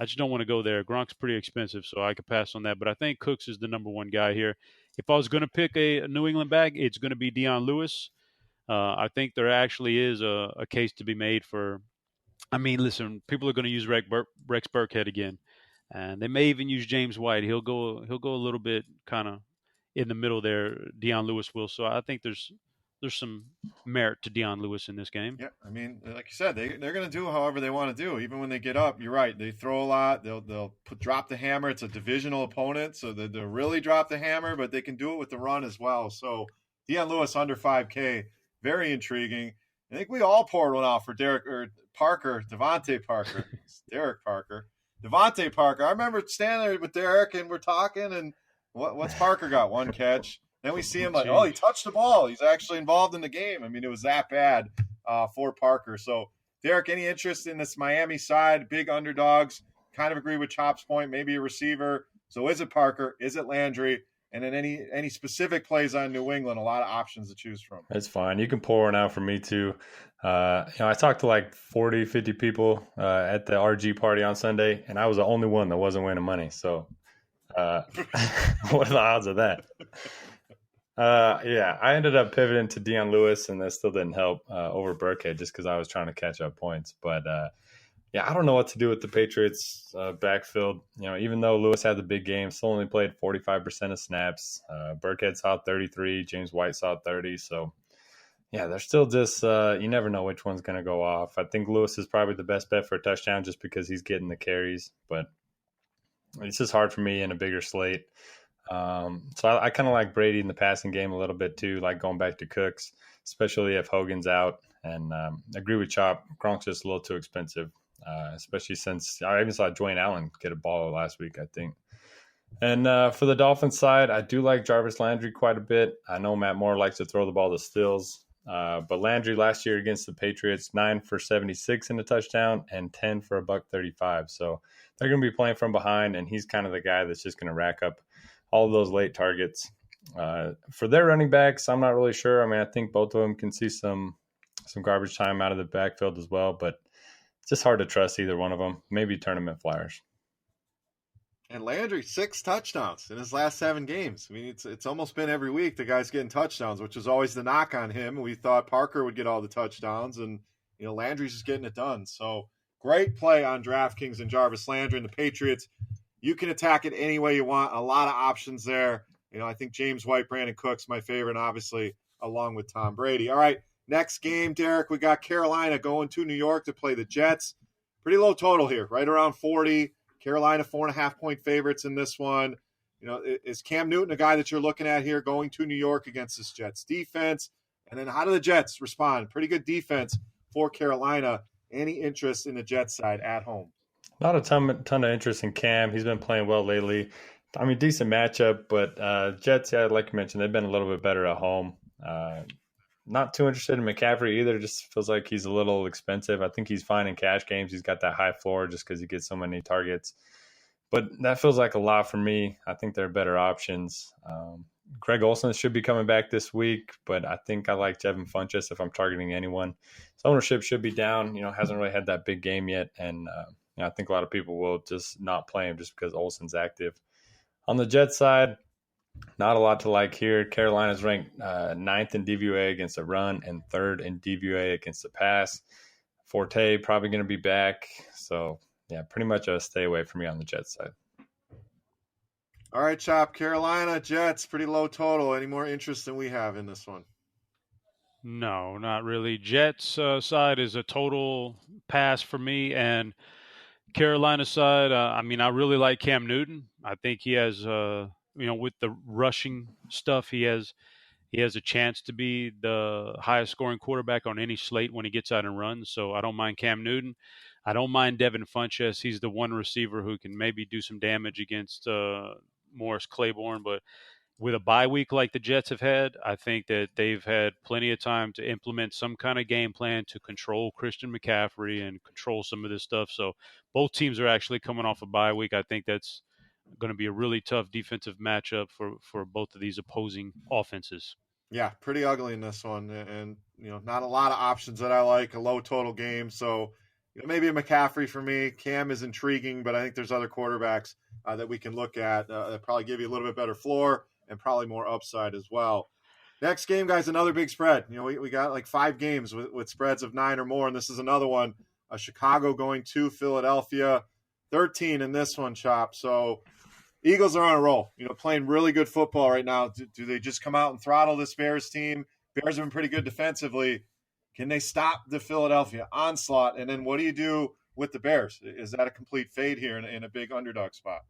S2: just don't want to go there. Gronk's pretty expensive, so I could pass on that. But I think Cooks is the number one guy here. If I was going to pick a New England back, it's going to be Deion Lewis. I think there actually is a case to be made for. I mean, listen, people are going to use Rex Burkhead again, and they may even use James White. He'll go a little bit kind of in the middle there. Deion Lewis will. So I think there's some merit to Deion Lewis in this game.
S1: Yeah, I mean, like you said, they're going to do however they want to do. Even when they get up, you're right. They throw a lot. They'll drop the hammer. It's a divisional opponent, so they'll really drop the hammer, but they can do it with the run as well. So Deion Lewis under 5K, very intriguing. I think we all poured one out for Devontae Parker. I remember standing there with Derek and we're talking, and what's Parker got? One catch. Then we see him like, oh, he touched the ball. He's actually involved in the game. I mean, it was that bad for Parker. So, Derek, any interest in this Miami side? Big underdogs. Kind of agree with Chop's point. Maybe a receiver. So, is it Parker? Is it Landry? And then any specific plays on New England? A lot of options to choose from.
S3: It's fine. You can pour one out for me too. I talked to like 40, 50 people at the RG party on Sunday, and I was the only one that wasn't winning money. So, what are the odds of that? I ended up pivoting to Deion Lewis, and that still didn't help over Burkhead just because I was trying to catch up points. But, I don't know what to do with the Patriots backfield. Even though Lewis had the big game, still only played 45% of snaps. Burkhead saw 33, James White saw 30. So, they're still just you never know which one's going to go off. I think Lewis is probably the best bet for a touchdown just because he's getting the carries. But it's just hard for me in a bigger slate. So I kind of like Brady in the passing game a little bit too, like going back to Cooks, especially if Hogan's out. And I agree with Chop. Gronk's just a little too expensive, especially since I even saw Dwayne Allen get a baller last week, I think. And for the Dolphins side, I do like Jarvis Landry quite a bit. I know Matt Moore likes to throw the ball to Stills, but Landry last year against the Patriots, 9 for 76 in a touchdown and 10 for $135. So they're going to be playing from behind, and he's kind of the guy that's just going to rack up all of those late targets. For their running backs, I'm not really sure. I mean, I think both of them can see some garbage time out of the backfield as well, but it's just hard to trust either one of them. Maybe tournament flyers.
S1: And Landry, 6 touchdowns in his last 7 games. I mean, it's almost been every week the guy's getting touchdowns, which is always the knock on him. We thought Parker would get all the touchdowns, and Landry's just getting it done. So great play on DraftKings and Jarvis Landry and the Patriots. You can attack it any way you want. A lot of options there. I think James White, Brandon Cooks, my favorite, obviously, along with Tom Brady. All right, next game, Derek, we got Carolina going to New York to play the Jets. Pretty low total here, right around 40. Carolina 4.5-point favorites in this one. Is Cam Newton a guy that you're looking at here going to New York against this Jets defense? And then how do the Jets respond? Pretty good defense for Carolina. Any interest in the Jets side at home?
S3: Not a ton of interest in Cam. He's been playing well lately. I mean, decent matchup, but Jets, like you mentioned, they've been a little bit better at home. Not too interested in McCaffrey either. Just feels like he's a little expensive. I think he's fine in cash games. He's got that high floor just because he gets so many targets. But that feels like a lot for me. I think there are better options. Greg Olsen should be coming back this week, but I think I like Devin Funchess if I'm targeting anyone. His ownership should be down. Hasn't really had that big game yet, and I think a lot of people will just not play him just because Olsen's active. On the Jets side, not a lot to like here. Carolina's ranked 9th in DVOA against the run and 3rd in DVOA against the pass. Forte probably going to be back. So, pretty much a stay away from me on the Jets side.
S1: All right, Chop. Carolina, Jets, pretty low total. Any more interest than we have in this one?
S2: No, not really. Jets side is a total pass for me, and Carolina side, I really like Cam Newton. I think he has, with the rushing stuff, he has a chance to be the highest scoring quarterback on any slate when he gets out and runs. So I don't mind Cam Newton. I don't mind Devin Funchess. He's the one receiver who can maybe do some damage against Morris Claiborne. But with a bye week like the Jets have had, I think that they've had plenty of time to implement some kind of game plan to control Christian McCaffrey and control some of this stuff. So both teams are actually coming off a bye week. I think that's going to be a really tough defensive matchup for both of these opposing offenses.
S1: Yeah, pretty ugly in this one, and not a lot of options that I like. A low total game, so maybe a McCaffrey for me. Cam is intriguing, but I think there's other quarterbacks that we can look at that probably give you a little bit better floor and probably more upside as well. Next game, guys, another big spread. We got like 5 games with spreads of 9 or more, and this is another one. Chicago going to Philadelphia, 13 in this one, Chop. So Eagles are on a roll, playing really good football right now. Do they just come out and throttle this Bears team? Bears have been pretty good defensively. Can they stop the Philadelphia onslaught? And then what do you do with the Bears? Is that a complete fade here in a big underdog spot?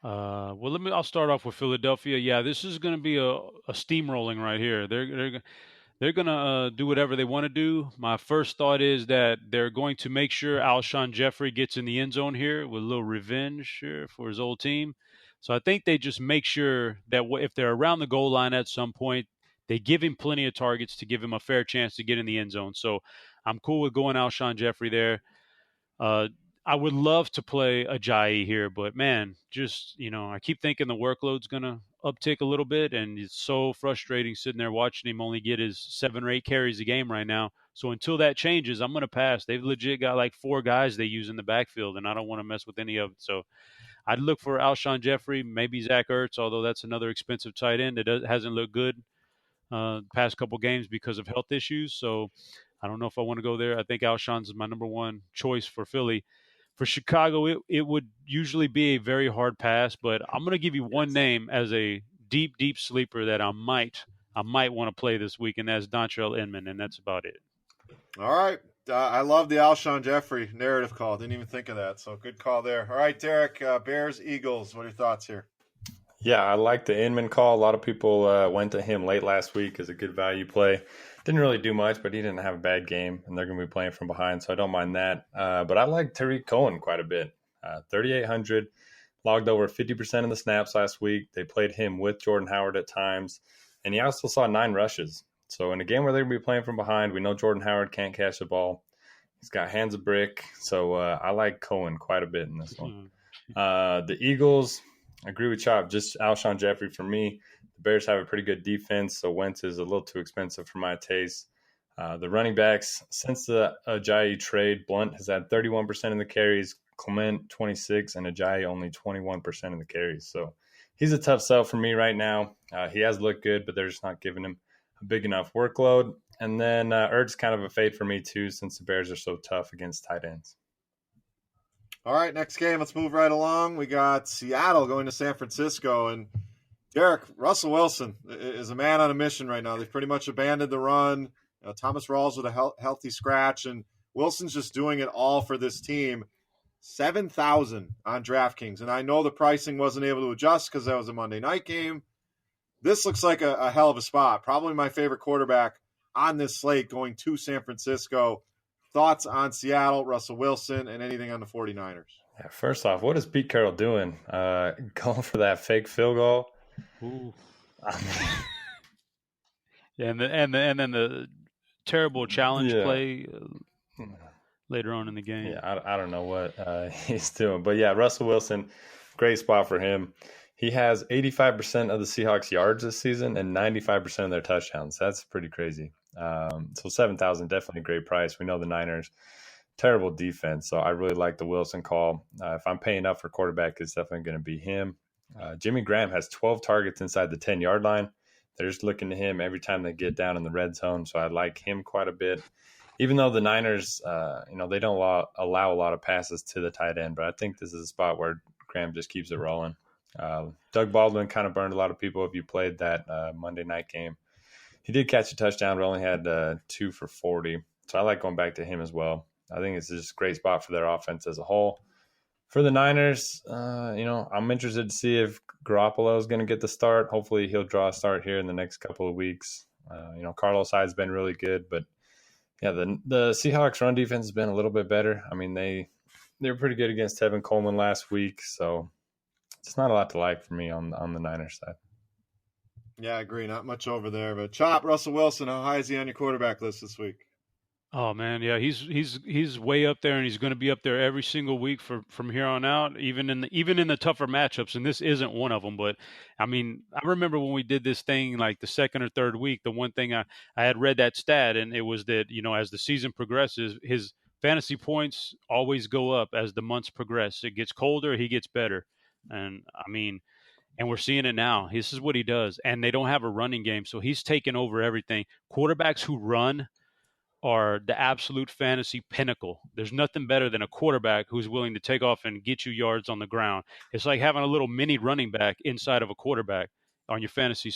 S2: Well, I'll start off with Philadelphia. Yeah, this is going to be a steamrolling right here. They're going to do whatever they want to do. My first thought is that they're going to make sure Alshon Jeffrey gets in the end zone here with a little revenge here for his old team. So I think they just make sure that if they're around the goal line at some point, they give him plenty of targets to give him a fair chance to get in the end zone. So I'm cool with going Alshon Jeffrey there. I would love to play Ajayi here, but man, just, I keep thinking the workload's going to uptick a little bit, and it's so frustrating sitting there watching him only get his 7 or 8 carries a game right now. So until that changes, I'm going to pass. They've legit got like 4 guys they use in the backfield, and I don't want to mess with any of them. So I'd look for Alshon Jeffrey, maybe Zach Ertz, although that's another expensive tight end that hasn't looked good past couple games because of health issues. So I don't know if I want to go there. I think Alshon's my number one choice for Philly. For Chicago, it would usually be a very hard pass, but I'm going to give you one name as a deep, deep sleeper that I might want to play this week, and that's Dontrell Inman, and that's about it.
S1: All right. I love the Alshon Jeffrey narrative call. Didn't even think of that, so good call there. All right, Derek, Bears, Eagles, what are your thoughts here?
S3: Yeah, I like the Inman call. A lot of people went to him late last week as a good value play. Didn't really do much, but he didn't have a bad game, and they're going to be playing from behind, so I don't mind that. But I like Tariq Cohen quite a bit. 3,800, logged over 50% of the snaps last week. They played him with Jordan Howard at times, and he also saw 9 rushes. So in a game where they're going to be playing from behind, we know Jordan Howard can't catch the ball. He's got hands of brick, so I like Cohen quite a bit in this one. The Eagles, I agree with Chop, just Alshon Jeffrey for me. The Bears have a pretty good defense, so Wentz is a little too expensive for my taste. The running backs, since the Ajayi trade, Blunt has had 31% of the carries, Clement 26%, and Ajayi only 21% of the carries. So he's a tough sell for me right now. He has looked good, but they're just not giving him a big enough workload. And then Ertz kind of a fade for me too, since the Bears are so tough against tight ends.
S1: All right, next game. Let's move right along. We got Seattle going to San Francisco, and Derek, Russell Wilson is a man on a mission right now. They've pretty much abandoned the run. Thomas Rawls with a healthy scratch, and Wilson's just doing it all for this team. 7,000 on DraftKings, and I know the pricing wasn't able to adjust because that was a Monday night game. This looks like a hell of a spot. Probably my favorite quarterback on this slate going to San Francisco. Thoughts on Seattle, Russell Wilson, and anything on the 49ers?
S3: Yeah, first off, what is Pete Carroll doing? Going for that fake field goal?
S2: Ooh. and then the terrible challenge play later on in the game.
S3: Yeah, I don't know what he's doing. But, yeah, Russell Wilson, great spot for him. He has 85% of the Seahawks yards this season and 95% of their touchdowns. That's pretty crazy. So 7,000, definitely a great price. We know the Niners, terrible defense. So I really like the Wilson call. If I'm paying up for quarterback, it's definitely going to be him. Jimmy Graham has 12 targets inside the 10-yard line. They're just looking to him every time they get down in the red zone. So I like him quite a bit. Even though the Niners, they don't allow a lot of passes to the tight end, but I think this is a spot where Graham just keeps it rolling. Doug Baldwin kind of burned a lot of people if you played that Monday night game. He did catch a touchdown, but only had 2 for 40. So I like going back to him as well. I think it's just a great spot for their offense as a whole. For the Niners, I'm interested to see if Garoppolo is going to get the start. Hopefully he'll draw a start here in the next couple of weeks. Carlos Hyde's been really good, but Yeah, the Seahawks run defense has been a little bit better. I mean, they were pretty good against Tevin Coleman last week, so it's not a lot to like for me on the Niners side.
S1: Yeah, I agree. Not much over there. But Chop, Russell Wilson, how high is he on your quarterback list this week?
S2: Oh man, yeah, he's way up there, and he's going to be up there every single week from here on out, even in the tougher matchups. And this isn't one of them. But I mean, I remember when we did this thing like the second or third week. The one thing I had read that stat, and it was that as the season progresses, his fantasy points always go up as the months progress. It gets colder, he gets better, and I mean. And we're seeing it now. This is what he does. And they don't have a running game, so he's taken over everything. Quarterbacks who run are the absolute fantasy pinnacle. There's nothing better than a quarterback who's willing to take off and get you yards on the ground. It's like having a little mini running back inside of a quarterback on your fantasy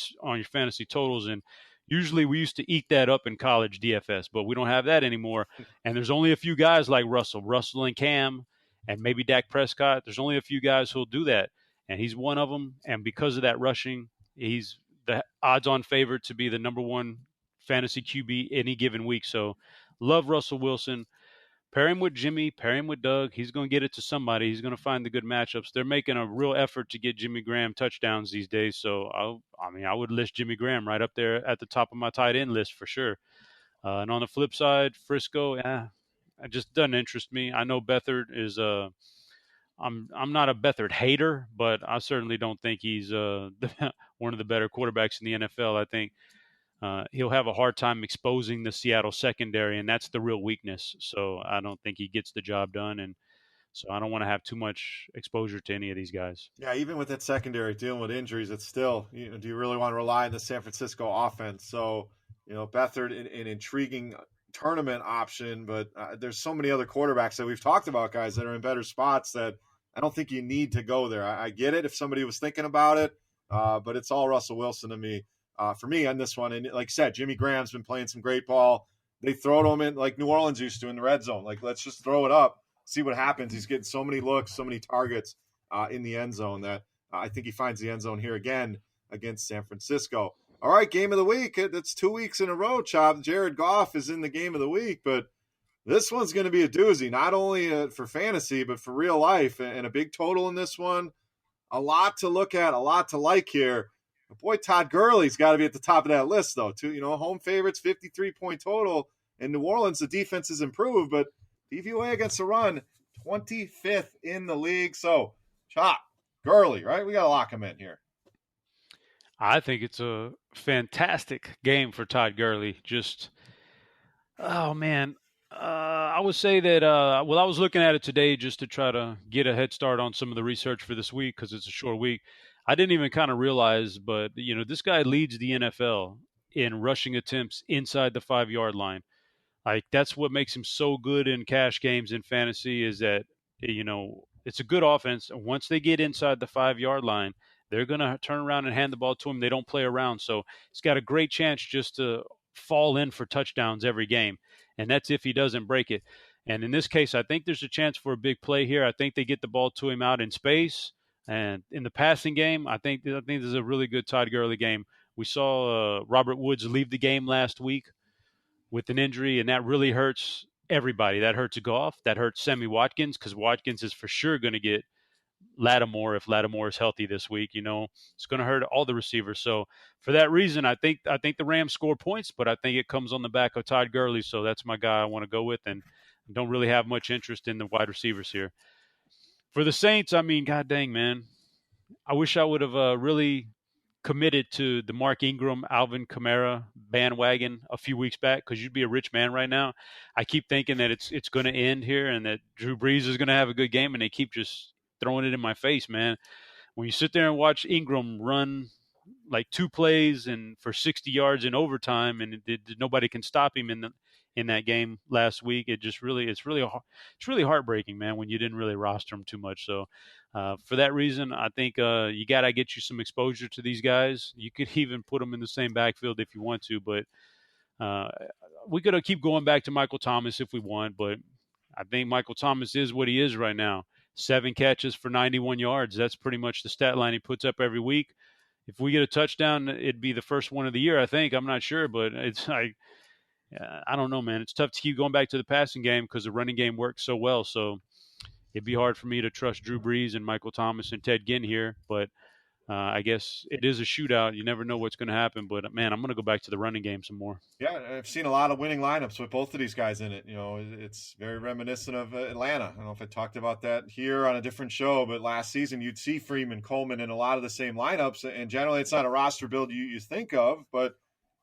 S2: totals. And usually we used to eat that up in college DFS, but we don't have that anymore. And there's only a few guys like Russell and Cam, and maybe Dak Prescott. There's only a few guys who'll do that. And he's one of them. And because of that rushing, he's the odds-on favorite to be the number one fantasy QB any given week. So love Russell Wilson. Pair him with Jimmy, pair him with Doug. He's going to get it to somebody. He's going to find the good matchups. They're making a real effort to get Jimmy Graham touchdowns these days. So, I would list Jimmy Graham right up there at the top of my tight end list for sure. And on the flip side, Frisco, it just doesn't interest me. I know Beathard is I'm not a Beathard hater, but I certainly don't think he's one of the better quarterbacks in the NFL. I think he'll have a hard time exposing the Seattle secondary, and that's the real weakness. So I don't think he gets the job done, and so I don't want to have too much exposure to any of these guys.
S1: Yeah, even with that secondary dealing with injuries, it's still, do you really want to rely on the San Francisco offense? So, Beathard, an intriguing tournament option, but there's so many other quarterbacks that we've talked about, guys, that are in better spots that I don't think you need to go there. I get it if somebody was thinking about it, but it's all Russell Wilson to me. For me on this one, and like I said, Jimmy Graham's been playing some great ball. They throw to him in like New Orleans used to in the red zone. Like, let's just throw it up, see what happens. He's getting so many looks, so many targets in the end zone that I think he finds the end zone here again against San Francisco. All right, game of the week. That's 2 weeks in a row, Chop. Jared Goff is in the game of the week, but this one's going to be a doozy, not only for fantasy, but for real life. And a big total in this one. A lot to look at, a lot to like here. But boy, Todd Gurley's got to be at the top of that list, though, too. Home favorites, 53-point total. In New Orleans, the defense has improved, but DVOA against the run, 25th in the league. So, Chop, Gurley, right? We got to lock him in here.
S2: I think it's a fantastic game for Todd Gurley. Just, oh, man. I would say that, I was looking at it today just to try to get a head start on some of the research for this week because it's a short week. I didn't even kind of realize, but, this guy leads the NFL in rushing attempts inside the 5-yard line. Like, that's what makes him so good in cash games in fantasy is that, it's a good offense. And once they get inside the 5-yard line, they're going to turn around and hand the ball to him. They don't play around. So he's got a great chance just to fall in for touchdowns every game. And that's if he doesn't break it. And in this case, I think there's a chance for a big play here. I think they get the ball to him out in space. And in the passing game, I think this is a really good Todd Gurley game. We saw Robert Woods leave the game last week with an injury, and that really hurts everybody. That hurts Goff. That hurts Sammy Watkins because Watkins is for sure going to get Lattimore if Lattimore is healthy this week. It's going to hurt all the receivers. So for that reason, I think the Rams score points, but I think it comes on the back of Todd Gurley. So that's my guy I want to go with, and don't really have much interest in the wide receivers here. For the Saints, I mean, god dang, man. I wish I would have really committed to the Mark Ingram, Alvin Kamara bandwagon a few weeks back because you'd be a rich man right now. I keep thinking that it's going to end here and that Drew Brees is going to have a good game, and they keep just throwing it in my face, man. When you sit there and watch Ingram run like 2 plays and for 60 yards in overtime, and nobody can stop him in that game last week, it's really heartbreaking, man, when you didn't really roster him too much. So for that reason, I think you got to get you some exposure to these guys. You could even put them in the same backfield if you want to, but we could keep going back to Michael Thomas if we want, but I think Michael Thomas is what he is right now. 7 catches for 91 yards. That's pretty much the stat line he puts up every week. If we get a touchdown, it'd be the first one of the year, I think. I'm not sure, but it's like I don't know, man. It's tough to keep going back to the passing game because the running game works so well. So it'd be hard for me to trust Drew Brees and Michael Thomas and Ted Ginn here. But I guess it is a shootout. You never know what's going to happen. But, man, I'm going to go back to the running game some more.
S1: Yeah, I've seen a lot of winning lineups with both of these guys in it. It's very reminiscent of Atlanta. I don't know if I talked about that here on a different show, but last season you'd see Freeman, Coleman in a lot of the same lineups. And generally it's not a roster build you think of, but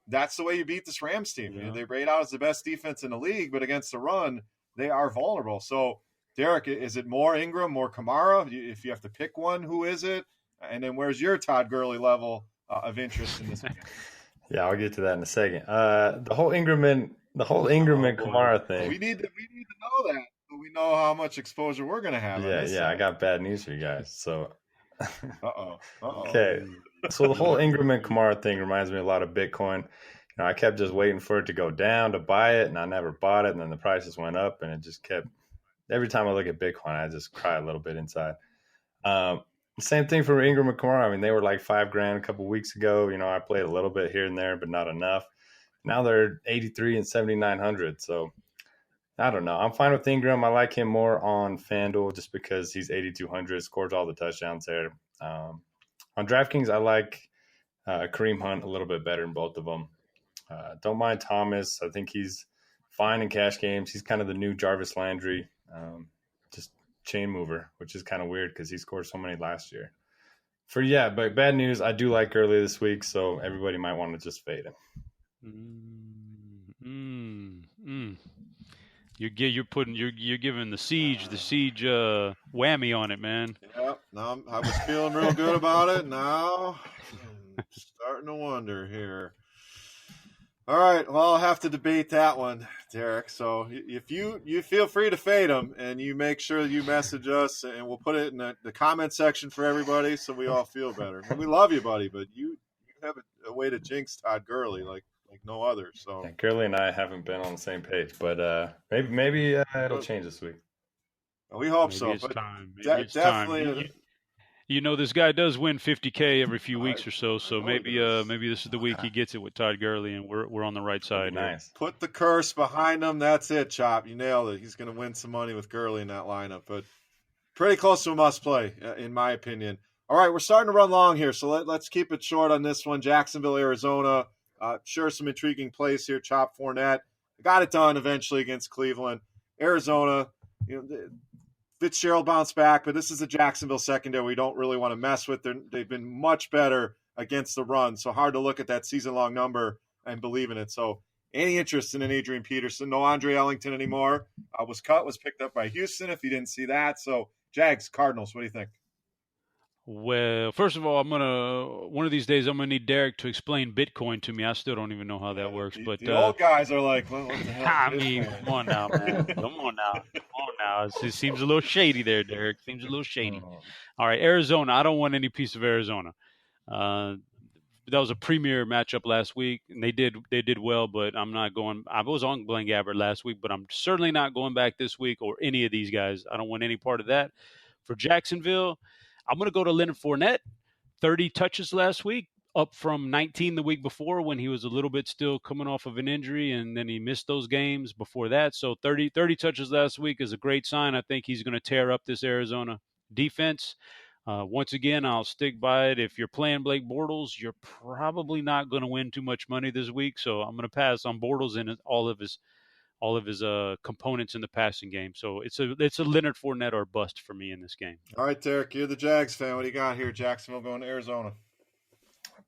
S1: that's the way you beat this Rams team.
S2: Yeah.
S1: They rate out as the best defense in the league, but against the run, they are vulnerable. So, Derek, is it more Ingram, more Kamara? If you have to pick one, who is it? And then where's your Todd Gurley level of interest in this game?
S3: Yeah, I'll get to that in a second. The whole Ingram and Kamara thing.
S1: We need to know that, so we know how much exposure we're going to have.
S3: Yeah. I got bad news for you guys. So,
S1: Uh-oh.
S3: Okay. So the whole Ingram and Kamara thing reminds me a lot of Bitcoin. I kept just waiting for it to go down to buy it, and I never bought it. And then the prices went up, and it just kept. Every time I look at Bitcoin, I just cry a little bit inside. Same thing for Ingram and Kamara. I mean, they were like $5,000 a couple weeks ago. I played a little bit here and there, but not enough. Now they're 83 and 7,900. So I don't know. I'm fine with Ingram. I like him more on FanDuel just because he's 8,200, scores all the touchdowns there. On DraftKings, I like Kareem Hunt a little bit better than both of them. Don't mind Thomas. I think he's fine in cash games. He's kind of the new Jarvis Landry. Just chain mover, which is kind of weird because he scored so many last year. But bad news, I do like Gurley this week, so everybody might want to just fade him.
S2: You're giving the siege whammy on it, man.
S1: Yep. Now I was feeling real good about it. Now I'm starting to wonder here. All right, well, I'll have to debate that one, Derek. So if you feel free to fade them, and you make sure you message us, and we'll put it in the comment section for everybody so we all feel better. And we love you, buddy, but you have a way to jinx Todd Gurley like no other. So
S3: Yeah, Gurley and I haven't been on the same page, but maybe it'll change this week.
S1: We hope
S2: Maybe
S1: so.
S2: it's
S1: But
S2: time.
S1: definitely.
S2: This guy does win $50K every few weeks or so. So maybe
S1: does.
S2: maybe this is the week he gets it with Todd Gurley, and we're on the right side.
S3: Nice.
S1: Put the curse behind him. That's it, Chop. You nailed it. He's going to win some money with Gurley in that lineup. But pretty close to a must-play, in my opinion. All right, we're starting to run long here, so let's keep it short on this one. Jacksonville, Arizona. Sure, some intriguing plays here. Chop Fournette. Got it done eventually against Cleveland. Arizona, Fitzgerald bounced back, but this is a Jacksonville secondary we don't really want to mess with. They've been much better against the run, so hard to look at that season-long number and believe in it. So any interest in an Adrian Peterson? No Andre Ellington anymore. Was picked up by Houston, if you didn't see that. So Jags, Cardinals, what do you think?
S2: Well, first of all, one of these days I'm gonna need Derek to explain Bitcoin to me. I still don't even know how that works. But
S1: the old guys are like, well, what the hell?
S2: I mean, come on now, man. Come on now. It seems a little shady there, Derek. Seems a little shady. All right, Arizona. I don't want any piece of Arizona. That was a premier matchup last week, and they did well. But I'm not going. I was on Blaine Gabbert last week, but I'm certainly not going back this week or any of these guys. I don't want any part of that. For Jacksonville, I'm going to go to Leonard Fournette. 30 touches last week, up from 19 the week before when he was a little bit still coming off of an injury, and then he missed those games before that. So 30 touches last week is a great sign. I think he's going to tear up this Arizona defense. Once again, I'll stick by it. If you're playing Blake Bortles, you're probably not going to win too much money this week. So I'm going to pass on Bortles and all of his components in the passing game. So it's a Leonard Fournette or bust for me in this game.
S1: All right, Derek, you're the Jags fan. What do you got here? Jacksonville going to Arizona.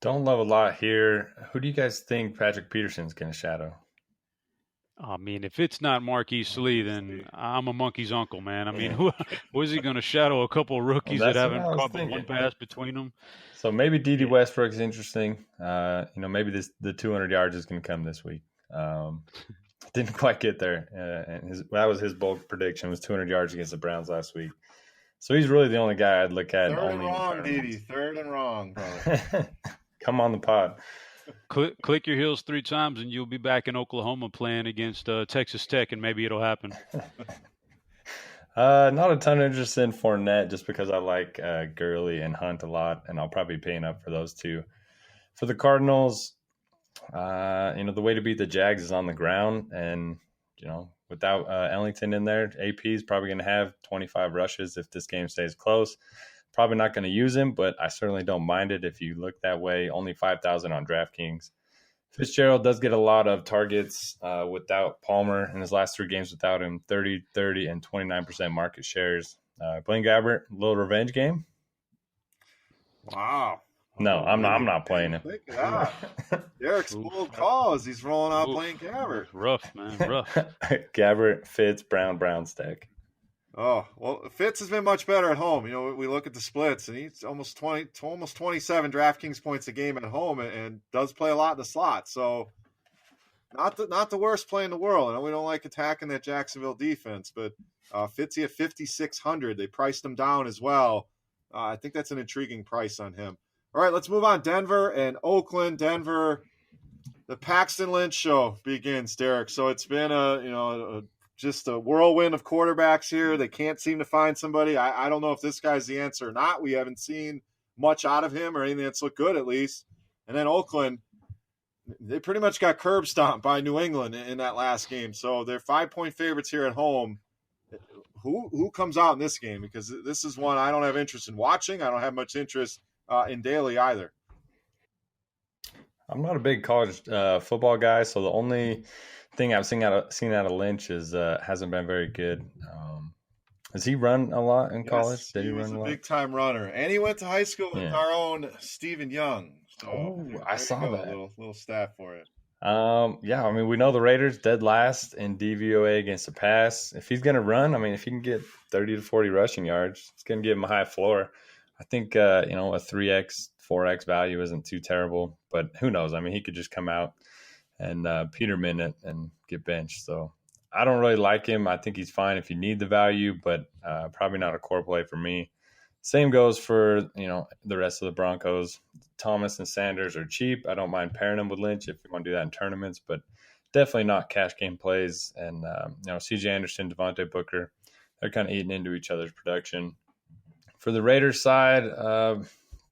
S3: Don't love a lot here. Who do you guys think Patrick Peterson's going to shadow?
S2: I mean, if it's not Marquise Lee, then I'm a monkey's uncle, man. I mean, who is he going to shadow? A couple of rookies that haven't caught but one pass between them?
S3: So maybe D.D. Westbrook is interesting. Maybe the 200 yards is going to come this week. Didn't quite get there. And that was his bold prediction, was 200 yards against the Browns last week. So he's really the only guy I'd look at.
S1: Third and wrong, D.D. Third and wrong, brother.
S3: Come on the pod.
S2: Click your heels 3 times, and you'll be back in Oklahoma playing against Texas Tech, and maybe it'll happen.
S3: Not a ton of interest in Fournette just because I like Gurley and Hunt a lot, and I'll probably be paying up for those two. For the Cardinals, The way to beat the Jags is on the ground, and without Ellington in there, AP is probably going to have 25 rushes if this game stays close. Probably not going to use him, but I certainly don't mind it if you look that way. Only 5,000 on DraftKings. Fitzgerald does get a lot of targets without Palmer in his last 3 games without him, 30, 30, and 29% market shares. Blaine Gabbert, little revenge game?
S1: Wow.
S3: No, I'm not playing him.
S1: Derek's bold call as he's rolling out Blaine Gabbert.
S2: Rough, man, rough.
S3: Gabbert, Fitz, Brown stack.
S1: Oh, well, Fitz has been much better at home. We look at the splits, and he's almost 27 DraftKings points a game at home and does play a lot in the slot. So not the worst play in the world. I know we don't like attacking that Jacksonville defense, but Fitzy at 5,600. They priced him down as well. I think that's an intriguing price on him. All right, let's move on. Denver and Oakland. Denver, the Paxton Lynch show begins, Derek. So it's been just a whirlwind of quarterbacks here. They can't seem to find somebody. I don't know if this guy's the answer or not. We haven't seen much out of him or anything that's looked good, at least. And then Oakland, they pretty much got curb stomped by New England in that last game. So they're 5-point favorites here at home. Who comes out in this game? Because this is one I don't have interest in watching. I don't have much interest in daily either.
S3: I'm not a big college football guy, so the only thing I've seen out of Lynch is hasn't been very good. Has he run a lot in college? Did he run a lot?
S1: Big time runner, and he went to high school with our own Stephen Young. So
S3: I saw that
S1: little stat for it.
S3: We know the Raiders dead last in DVOA against the pass. If he's going to run, if he can get 30 to 40 rushing yards, it's going to give him a high floor. I think, a 3X, 4X value isn't too terrible, but who knows? He could just come out and Peterman it and get benched. So I don't really like him. I think he's fine if you need the value, but probably not a core play for me. Same goes for, the rest of the Broncos. Thomas and Sanders are cheap. I don't mind pairing them with Lynch if you want to do that in tournaments, but definitely not cash game plays. And, CJ Anderson, Devontae Booker, they're kind of eating into each other's production. For the Raiders side,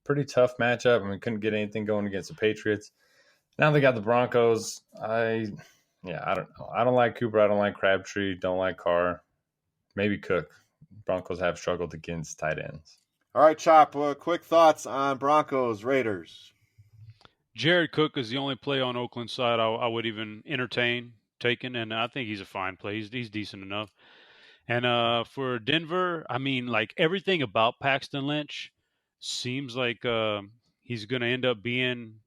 S3: pretty tough matchup. Couldn't get anything going against the Patriots. Now they got the Broncos. I don't know. I don't like Cooper. I don't like Crabtree. Don't like Carr. Maybe Cook. Broncos have struggled against tight ends.
S1: All right, Chop, quick thoughts on Broncos, Raiders.
S2: Jared Cook is the only play on Oakland side I would even entertain taking, and I think he's a fine play. He's decent enough. And for Denver, everything about Paxton Lynch seems like he's going to end up being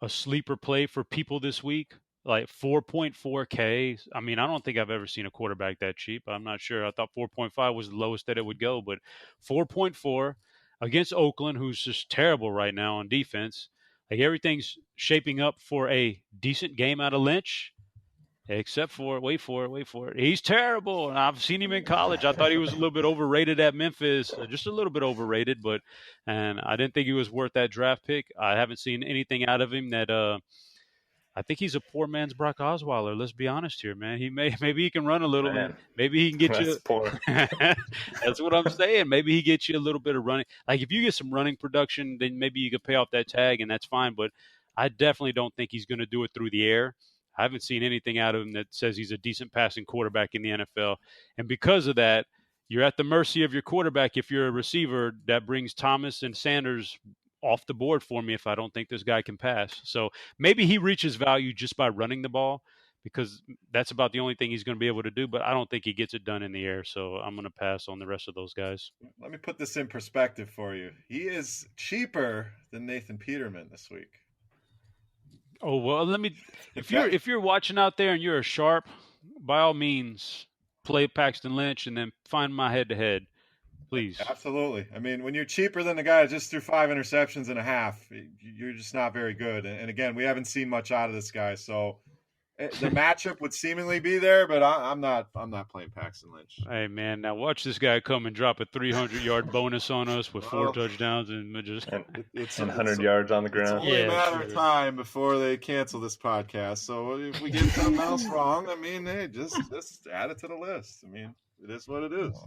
S2: a sleeper play for people this week. Like 4.4K. I don't think I've ever seen a quarterback that cheap. I'm not sure. I thought 4.5 was the lowest that it would go, but 4.4 against Oakland, who's just terrible right now on defense. Like everything's shaping up for a decent game out of Lynch, except for, wait for it. He's terrible. And I've seen him in college. I thought he was a little bit overrated at Memphis, just a little bit overrated, and I didn't think he was worth that draft pick. I haven't seen anything out of him that, I think he's a poor man's Brock Osweiler. Let's be honest here, man. Maybe he can run a little. Man, maybe he can get you.
S3: Poor.
S2: That's what I'm saying. Maybe he gets you a little bit of running. Like if you get some running production, then maybe you could pay off that tag, and that's fine. But I definitely don't think he's going to do it through the air. I haven't seen anything out of him that says he's a decent passing quarterback in the NFL. And because of that, you're at the mercy of your quarterback if you're a receiver that brings Thomas and Sanders off the board for me if I don't think this guy can pass. So maybe he reaches value just by running the ball because that's about the only thing he's going to be able to do, but I don't think he gets it done in the air. So I'm going to pass on the rest of those guys.
S1: Let me put this in perspective for you. He is cheaper than Nathan Peterman this week.
S2: Oh, well, if you're watching out there and you're a sharp, by all means, play Paxton Lynch and then find my head-to-head. Please.
S1: Absolutely. When you're cheaper than the guy that just threw 5 interceptions and a half, you're just not very good. And again, we haven't seen much out of this guy. So the matchup would seemingly be there, but I'm not playing Paxton Lynch.
S2: Hey, man, now watch this guy come and drop a 300-yard bonus on us with 4 touchdowns and
S3: it's 100 yards on the ground.
S1: It's only a matter of time before they cancel this podcast. So if we get something else wrong, hey, just add it to the list. It is what it is.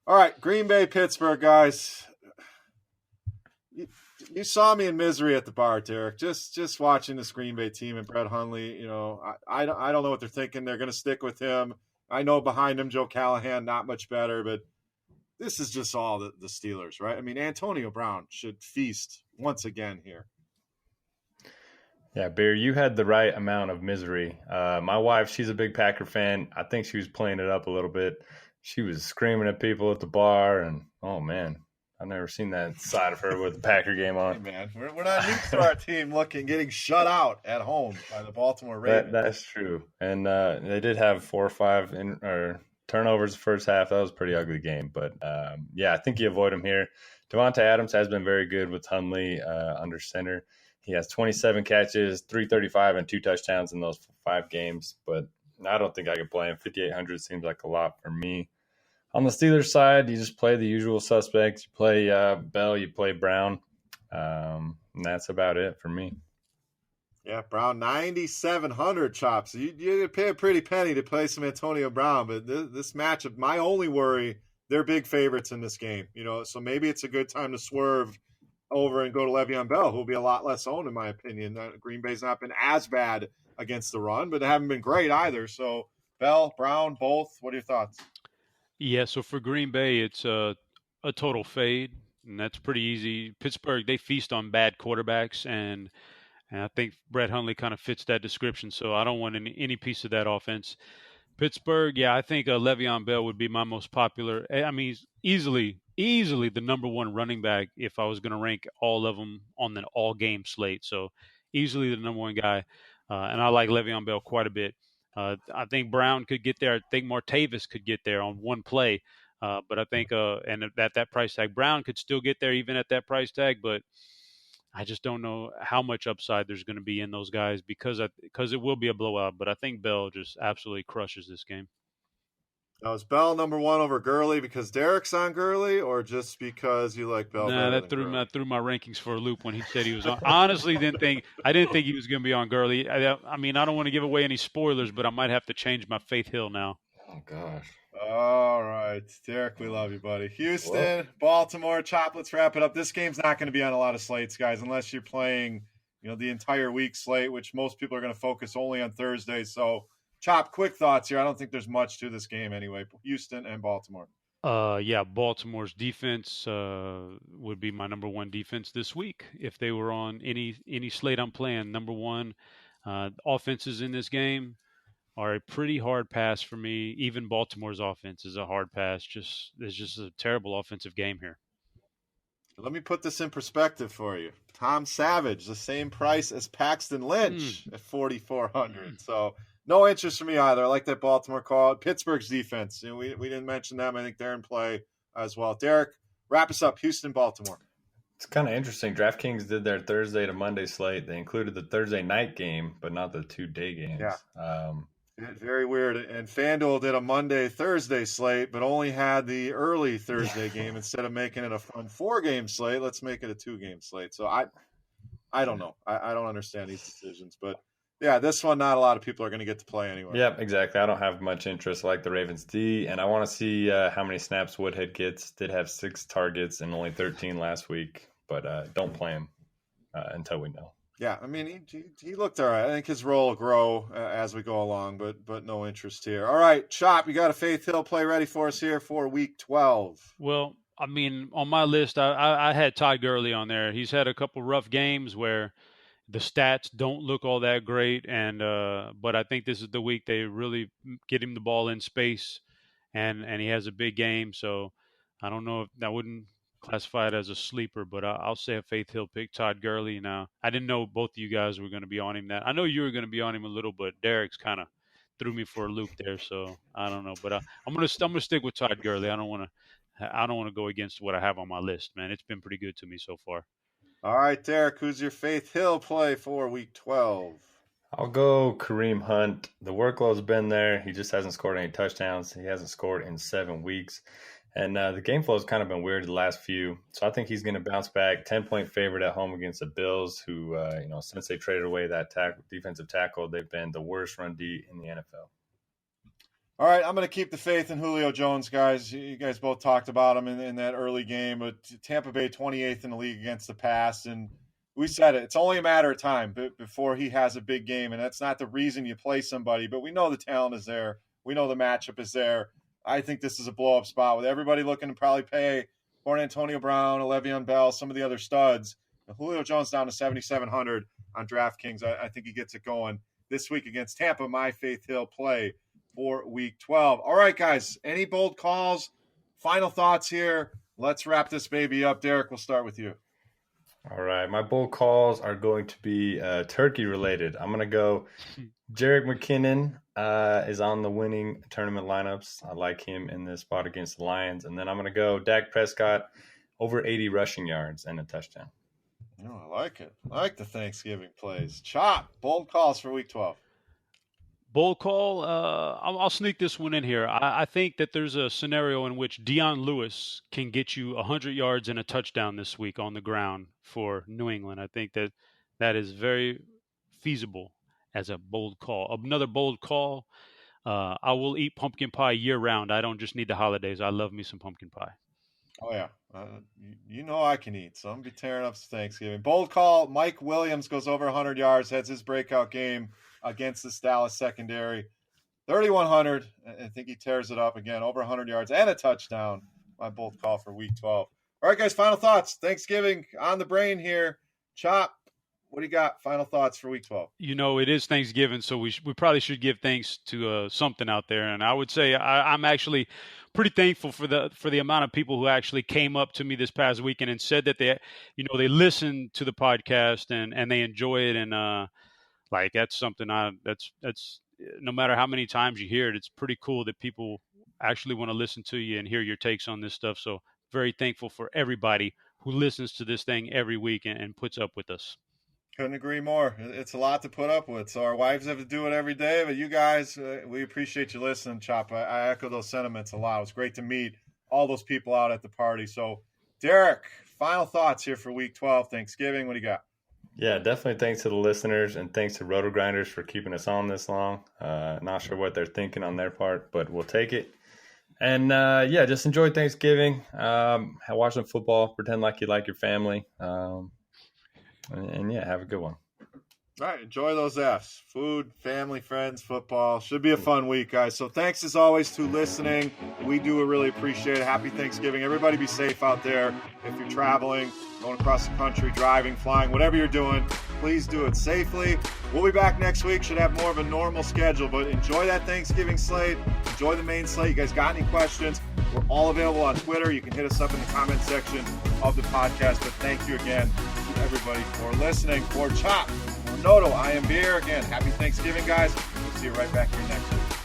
S1: All right, Green Bay, Pittsburgh, guys. You saw me in misery at the bar, Derek. Just watching this Green Bay team and Brett Hundley. I don't know what they're thinking. They're going to stick with him. I know behind him, Joe Callahan, not much better, but this is just all the Steelers, right? I mean, Antonio Brown should feast once again here.
S3: Yeah, Beer, you had the right amount of misery. My wife, she's a big Packer fan. I think she was playing it up a little bit. She was screaming at people at the bar, and oh man, I've never seen that side of her with the Packer game on.
S1: Hey man, we're not used to our team getting shut out at home by the Baltimore Ravens.
S3: That's true, and they did have 4 or 5 turnovers the first half. That was a pretty ugly game, but yeah, I think you avoid them here. Devontae Adams has been very good with Hundley under center. He has 27 catches, 335, and 2 touchdowns in those 5 games, but I don't think I could play him. 5,800 seems like a lot for me. On the Steelers side, you just play the usual suspects. You play Bell, you play Brown, and that's about it for me.
S1: Yeah, Brown, 9,700 chops. You pay a pretty penny to play some Antonio Brown, but this matchup, my only worry, they're big favorites in this game. So maybe it's a good time to swerve over and go to Le'Veon Bell, who will be a lot less owned, in my opinion. Green Bay's not been as bad against the run, but they haven't been great either. So Bell, Brown, both. What are your thoughts?
S2: Yeah, so for Green Bay, it's a total fade, and that's pretty easy. Pittsburgh, they feast on bad quarterbacks, and I think Brett Hundley kind of fits that description, so I don't want any piece of that offense. Pittsburgh, yeah, I think Le'Veon Bell would be my most popular. I mean, he's easily the number 1 running back if I was going to rank all of them on an all-game slate. So easily the number 1 guy, and I like Le'Veon Bell quite a bit. I think Brown could get there. I think Martavis could get there on one play. But I think and at that price tag, Brown could still get there even at that price tag, but I just don't know how much upside there's going to be in those guys because it will be a blowout. But I think Bell just absolutely crushes this game.
S1: Now, is Bell number 1 over Gurley because Derek's on Gurley, or just because you like Bell?
S2: Nah, that threw my rankings for a loop when he said he was on. Honestly, I didn't think he was going to be on Gurley. I mean, I don't want to give away any spoilers, but I might have to change my Faith Hill now.
S3: Oh gosh.
S1: All right, Derek, we love you, buddy. Houston, Baltimore, Chop. Let's wrap it up. This game's not going to be on a lot of slates, guys, unless you're playing, the entire week slate, which most people are going to focus only on Thursday. So, Chop, quick thoughts here. I don't think there's much to this game anyway. Houston and Baltimore.
S2: Yeah, Baltimore's defense would be my number 1 defense this week if they were on any slate I'm playing. Number 1 offenses in this game are a pretty hard pass for me. Even Baltimore's offense is a hard pass. There's just a terrible offensive game here.
S1: Let me put this in perspective for you. Tom Savage, the same price as Paxton Lynch at 4,400. So no interest for me either. I like that Baltimore call. Pittsburgh's defense. We didn't mention them. I think they're in play as well. Derek, wrap us up. Houston, Baltimore.
S3: It's kind of interesting. DraftKings did their Thursday to Monday slate. They included the Thursday night game, but not the 2 day games.
S1: Yeah. Very weird. And FanDuel did a Monday-Thursday slate, but only had the early Thursday game instead of making it a fun 4-game slate. Let's make it a 2-game slate. So I don't know. I don't understand these decisions. But, yeah, this one, not a lot of people are going to get to play anyway.
S3: Yep, exactly. I don't have much interest. I like the Ravens D, and I want to see how many snaps Woodhead gets. Did have 6 targets and only 13 last week, but don't play him until we know.
S1: Yeah, I mean, he looked all right. I think his role will grow as we go along, but no interest here. All right, Chop, you got a Faith Hill play ready for us here for Week 12.
S2: Well, I mean, on my list, I had Todd Gurley on there. He's had a couple rough games where the stats don't look all that great, and but I think this is the week they really get him the ball in space, and he has a big game. So I don't know if I wouldn't classify it as a sleeper, but I'll say a Faith Hill pick, Todd Gurley. Now, I didn't know both of you guys were going to be on him. I know you were going to be on him a little, but Derek's kind of threw me for a loop there, so I don't know. But I'm gonna stick with Todd Gurley. I don't want to go against what I have on my list, man. It's been pretty good to me so far.
S1: All right, Derek, who's your Faith Hill play for Week 12?
S3: I'll go Kareem Hunt. The workload's been there. He just hasn't scored any touchdowns. He hasn't scored in 7 weeks. And the game flow has kind of been weird the last few. So I think he's going to bounce back. 10-point favorite at home against the Bills, who, since they traded away that defensive tackle, they've been the worst run D in the NFL.
S1: All right, I'm going to keep the faith in Julio Jones, guys. You guys both talked about him in that early game, but Tampa Bay 28th in the league against the pass, and we said it. It's only a matter of time before he has a big game, and that's not the reason you play somebody, but we know the talent is there. We know the matchup is there. I think this is a blow-up spot with everybody looking to probably pay for Antonio Brown, Le'Veon Bell, some of the other studs. Julio Jones down to 7,700 on DraftKings. I think he gets it going this week against Tampa. My faith he'll play for week 12. All right, guys, any bold calls, final thoughts here? Let's wrap this baby up. Derek, we'll start with you.
S3: All right, my bold calls are going to be turkey related. I'm going to go Jerick McKinnon is on the winning tournament lineups. I like him in this spot against the Lions. And then I'm going to go Dak Prescott over 80 rushing yards and a touchdown.
S1: Oh, I like it. I like the Thanksgiving plays. Chop, bold calls for week 12.
S2: Bold call. I'll sneak this one in here. I think that there's a scenario in which Dion Lewis can get you 100 yards and a touchdown this week on the ground for New England. I think that is very feasible as a bold call. Another bold call. I will eat pumpkin pie year round. I don't just need the holidays. I love me some pumpkin pie.
S1: Oh, yeah. You know I can eat, so I'm going to be tearing up some Thanksgiving. Bold call. Mike Williams goes over 100 yards, has his breakout game against the Dallas secondary. 3,100. I think he tears it up again, over 100 yards and a touchdown. My bold call for week 12. All right, guys, final thoughts. Thanksgiving on the brain here. Chop, what do you got? Final thoughts for week 12.
S2: You know, it is Thanksgiving, so we probably should give thanks to something out there. And I would say I'm actually pretty thankful for the amount of people who actually came up to me this past weekend and said that they listened to the podcast and they enjoy it. And like that's something that's no matter how many times you hear it, it's pretty cool that people actually want to listen to you and hear your takes on this stuff. So very thankful for everybody who listens to this thing every week and puts up with us.
S1: Couldn't agree more. It's a lot to put up with. So our wives have to do it every day, but you guys, we appreciate you listening, Chop. I echo those sentiments a lot. It was great to meet all those people out at the party. So Derek, final thoughts here for week 12, Thanksgiving. What do you got?
S3: Yeah, definitely thanks to the listeners and thanks to RotoGrinders for keeping us on this long. Not sure what they're thinking on their part, but we'll take it. And just enjoy Thanksgiving. Watch some football. Pretend like you like your family. And have a good one.
S1: All right, enjoy those Fs. Food, family, friends, football. Should be a fun week, guys. So thanks as always to listening. We do really appreciate it. Happy Thanksgiving. Everybody be safe out there. If you're traveling, going across the country, driving, flying, whatever you're doing, please do it safely. We'll be back next week. Should have more of a normal schedule, but enjoy that Thanksgiving slate. Enjoy the main slate. You guys got any questions? We're all available on Twitter. You can hit us up in the comment section of the podcast. But thank you again to everybody for listening. For Chop, for Noto, I am Beer. Again, happy Thanksgiving, guys. We'll see you right back here next week.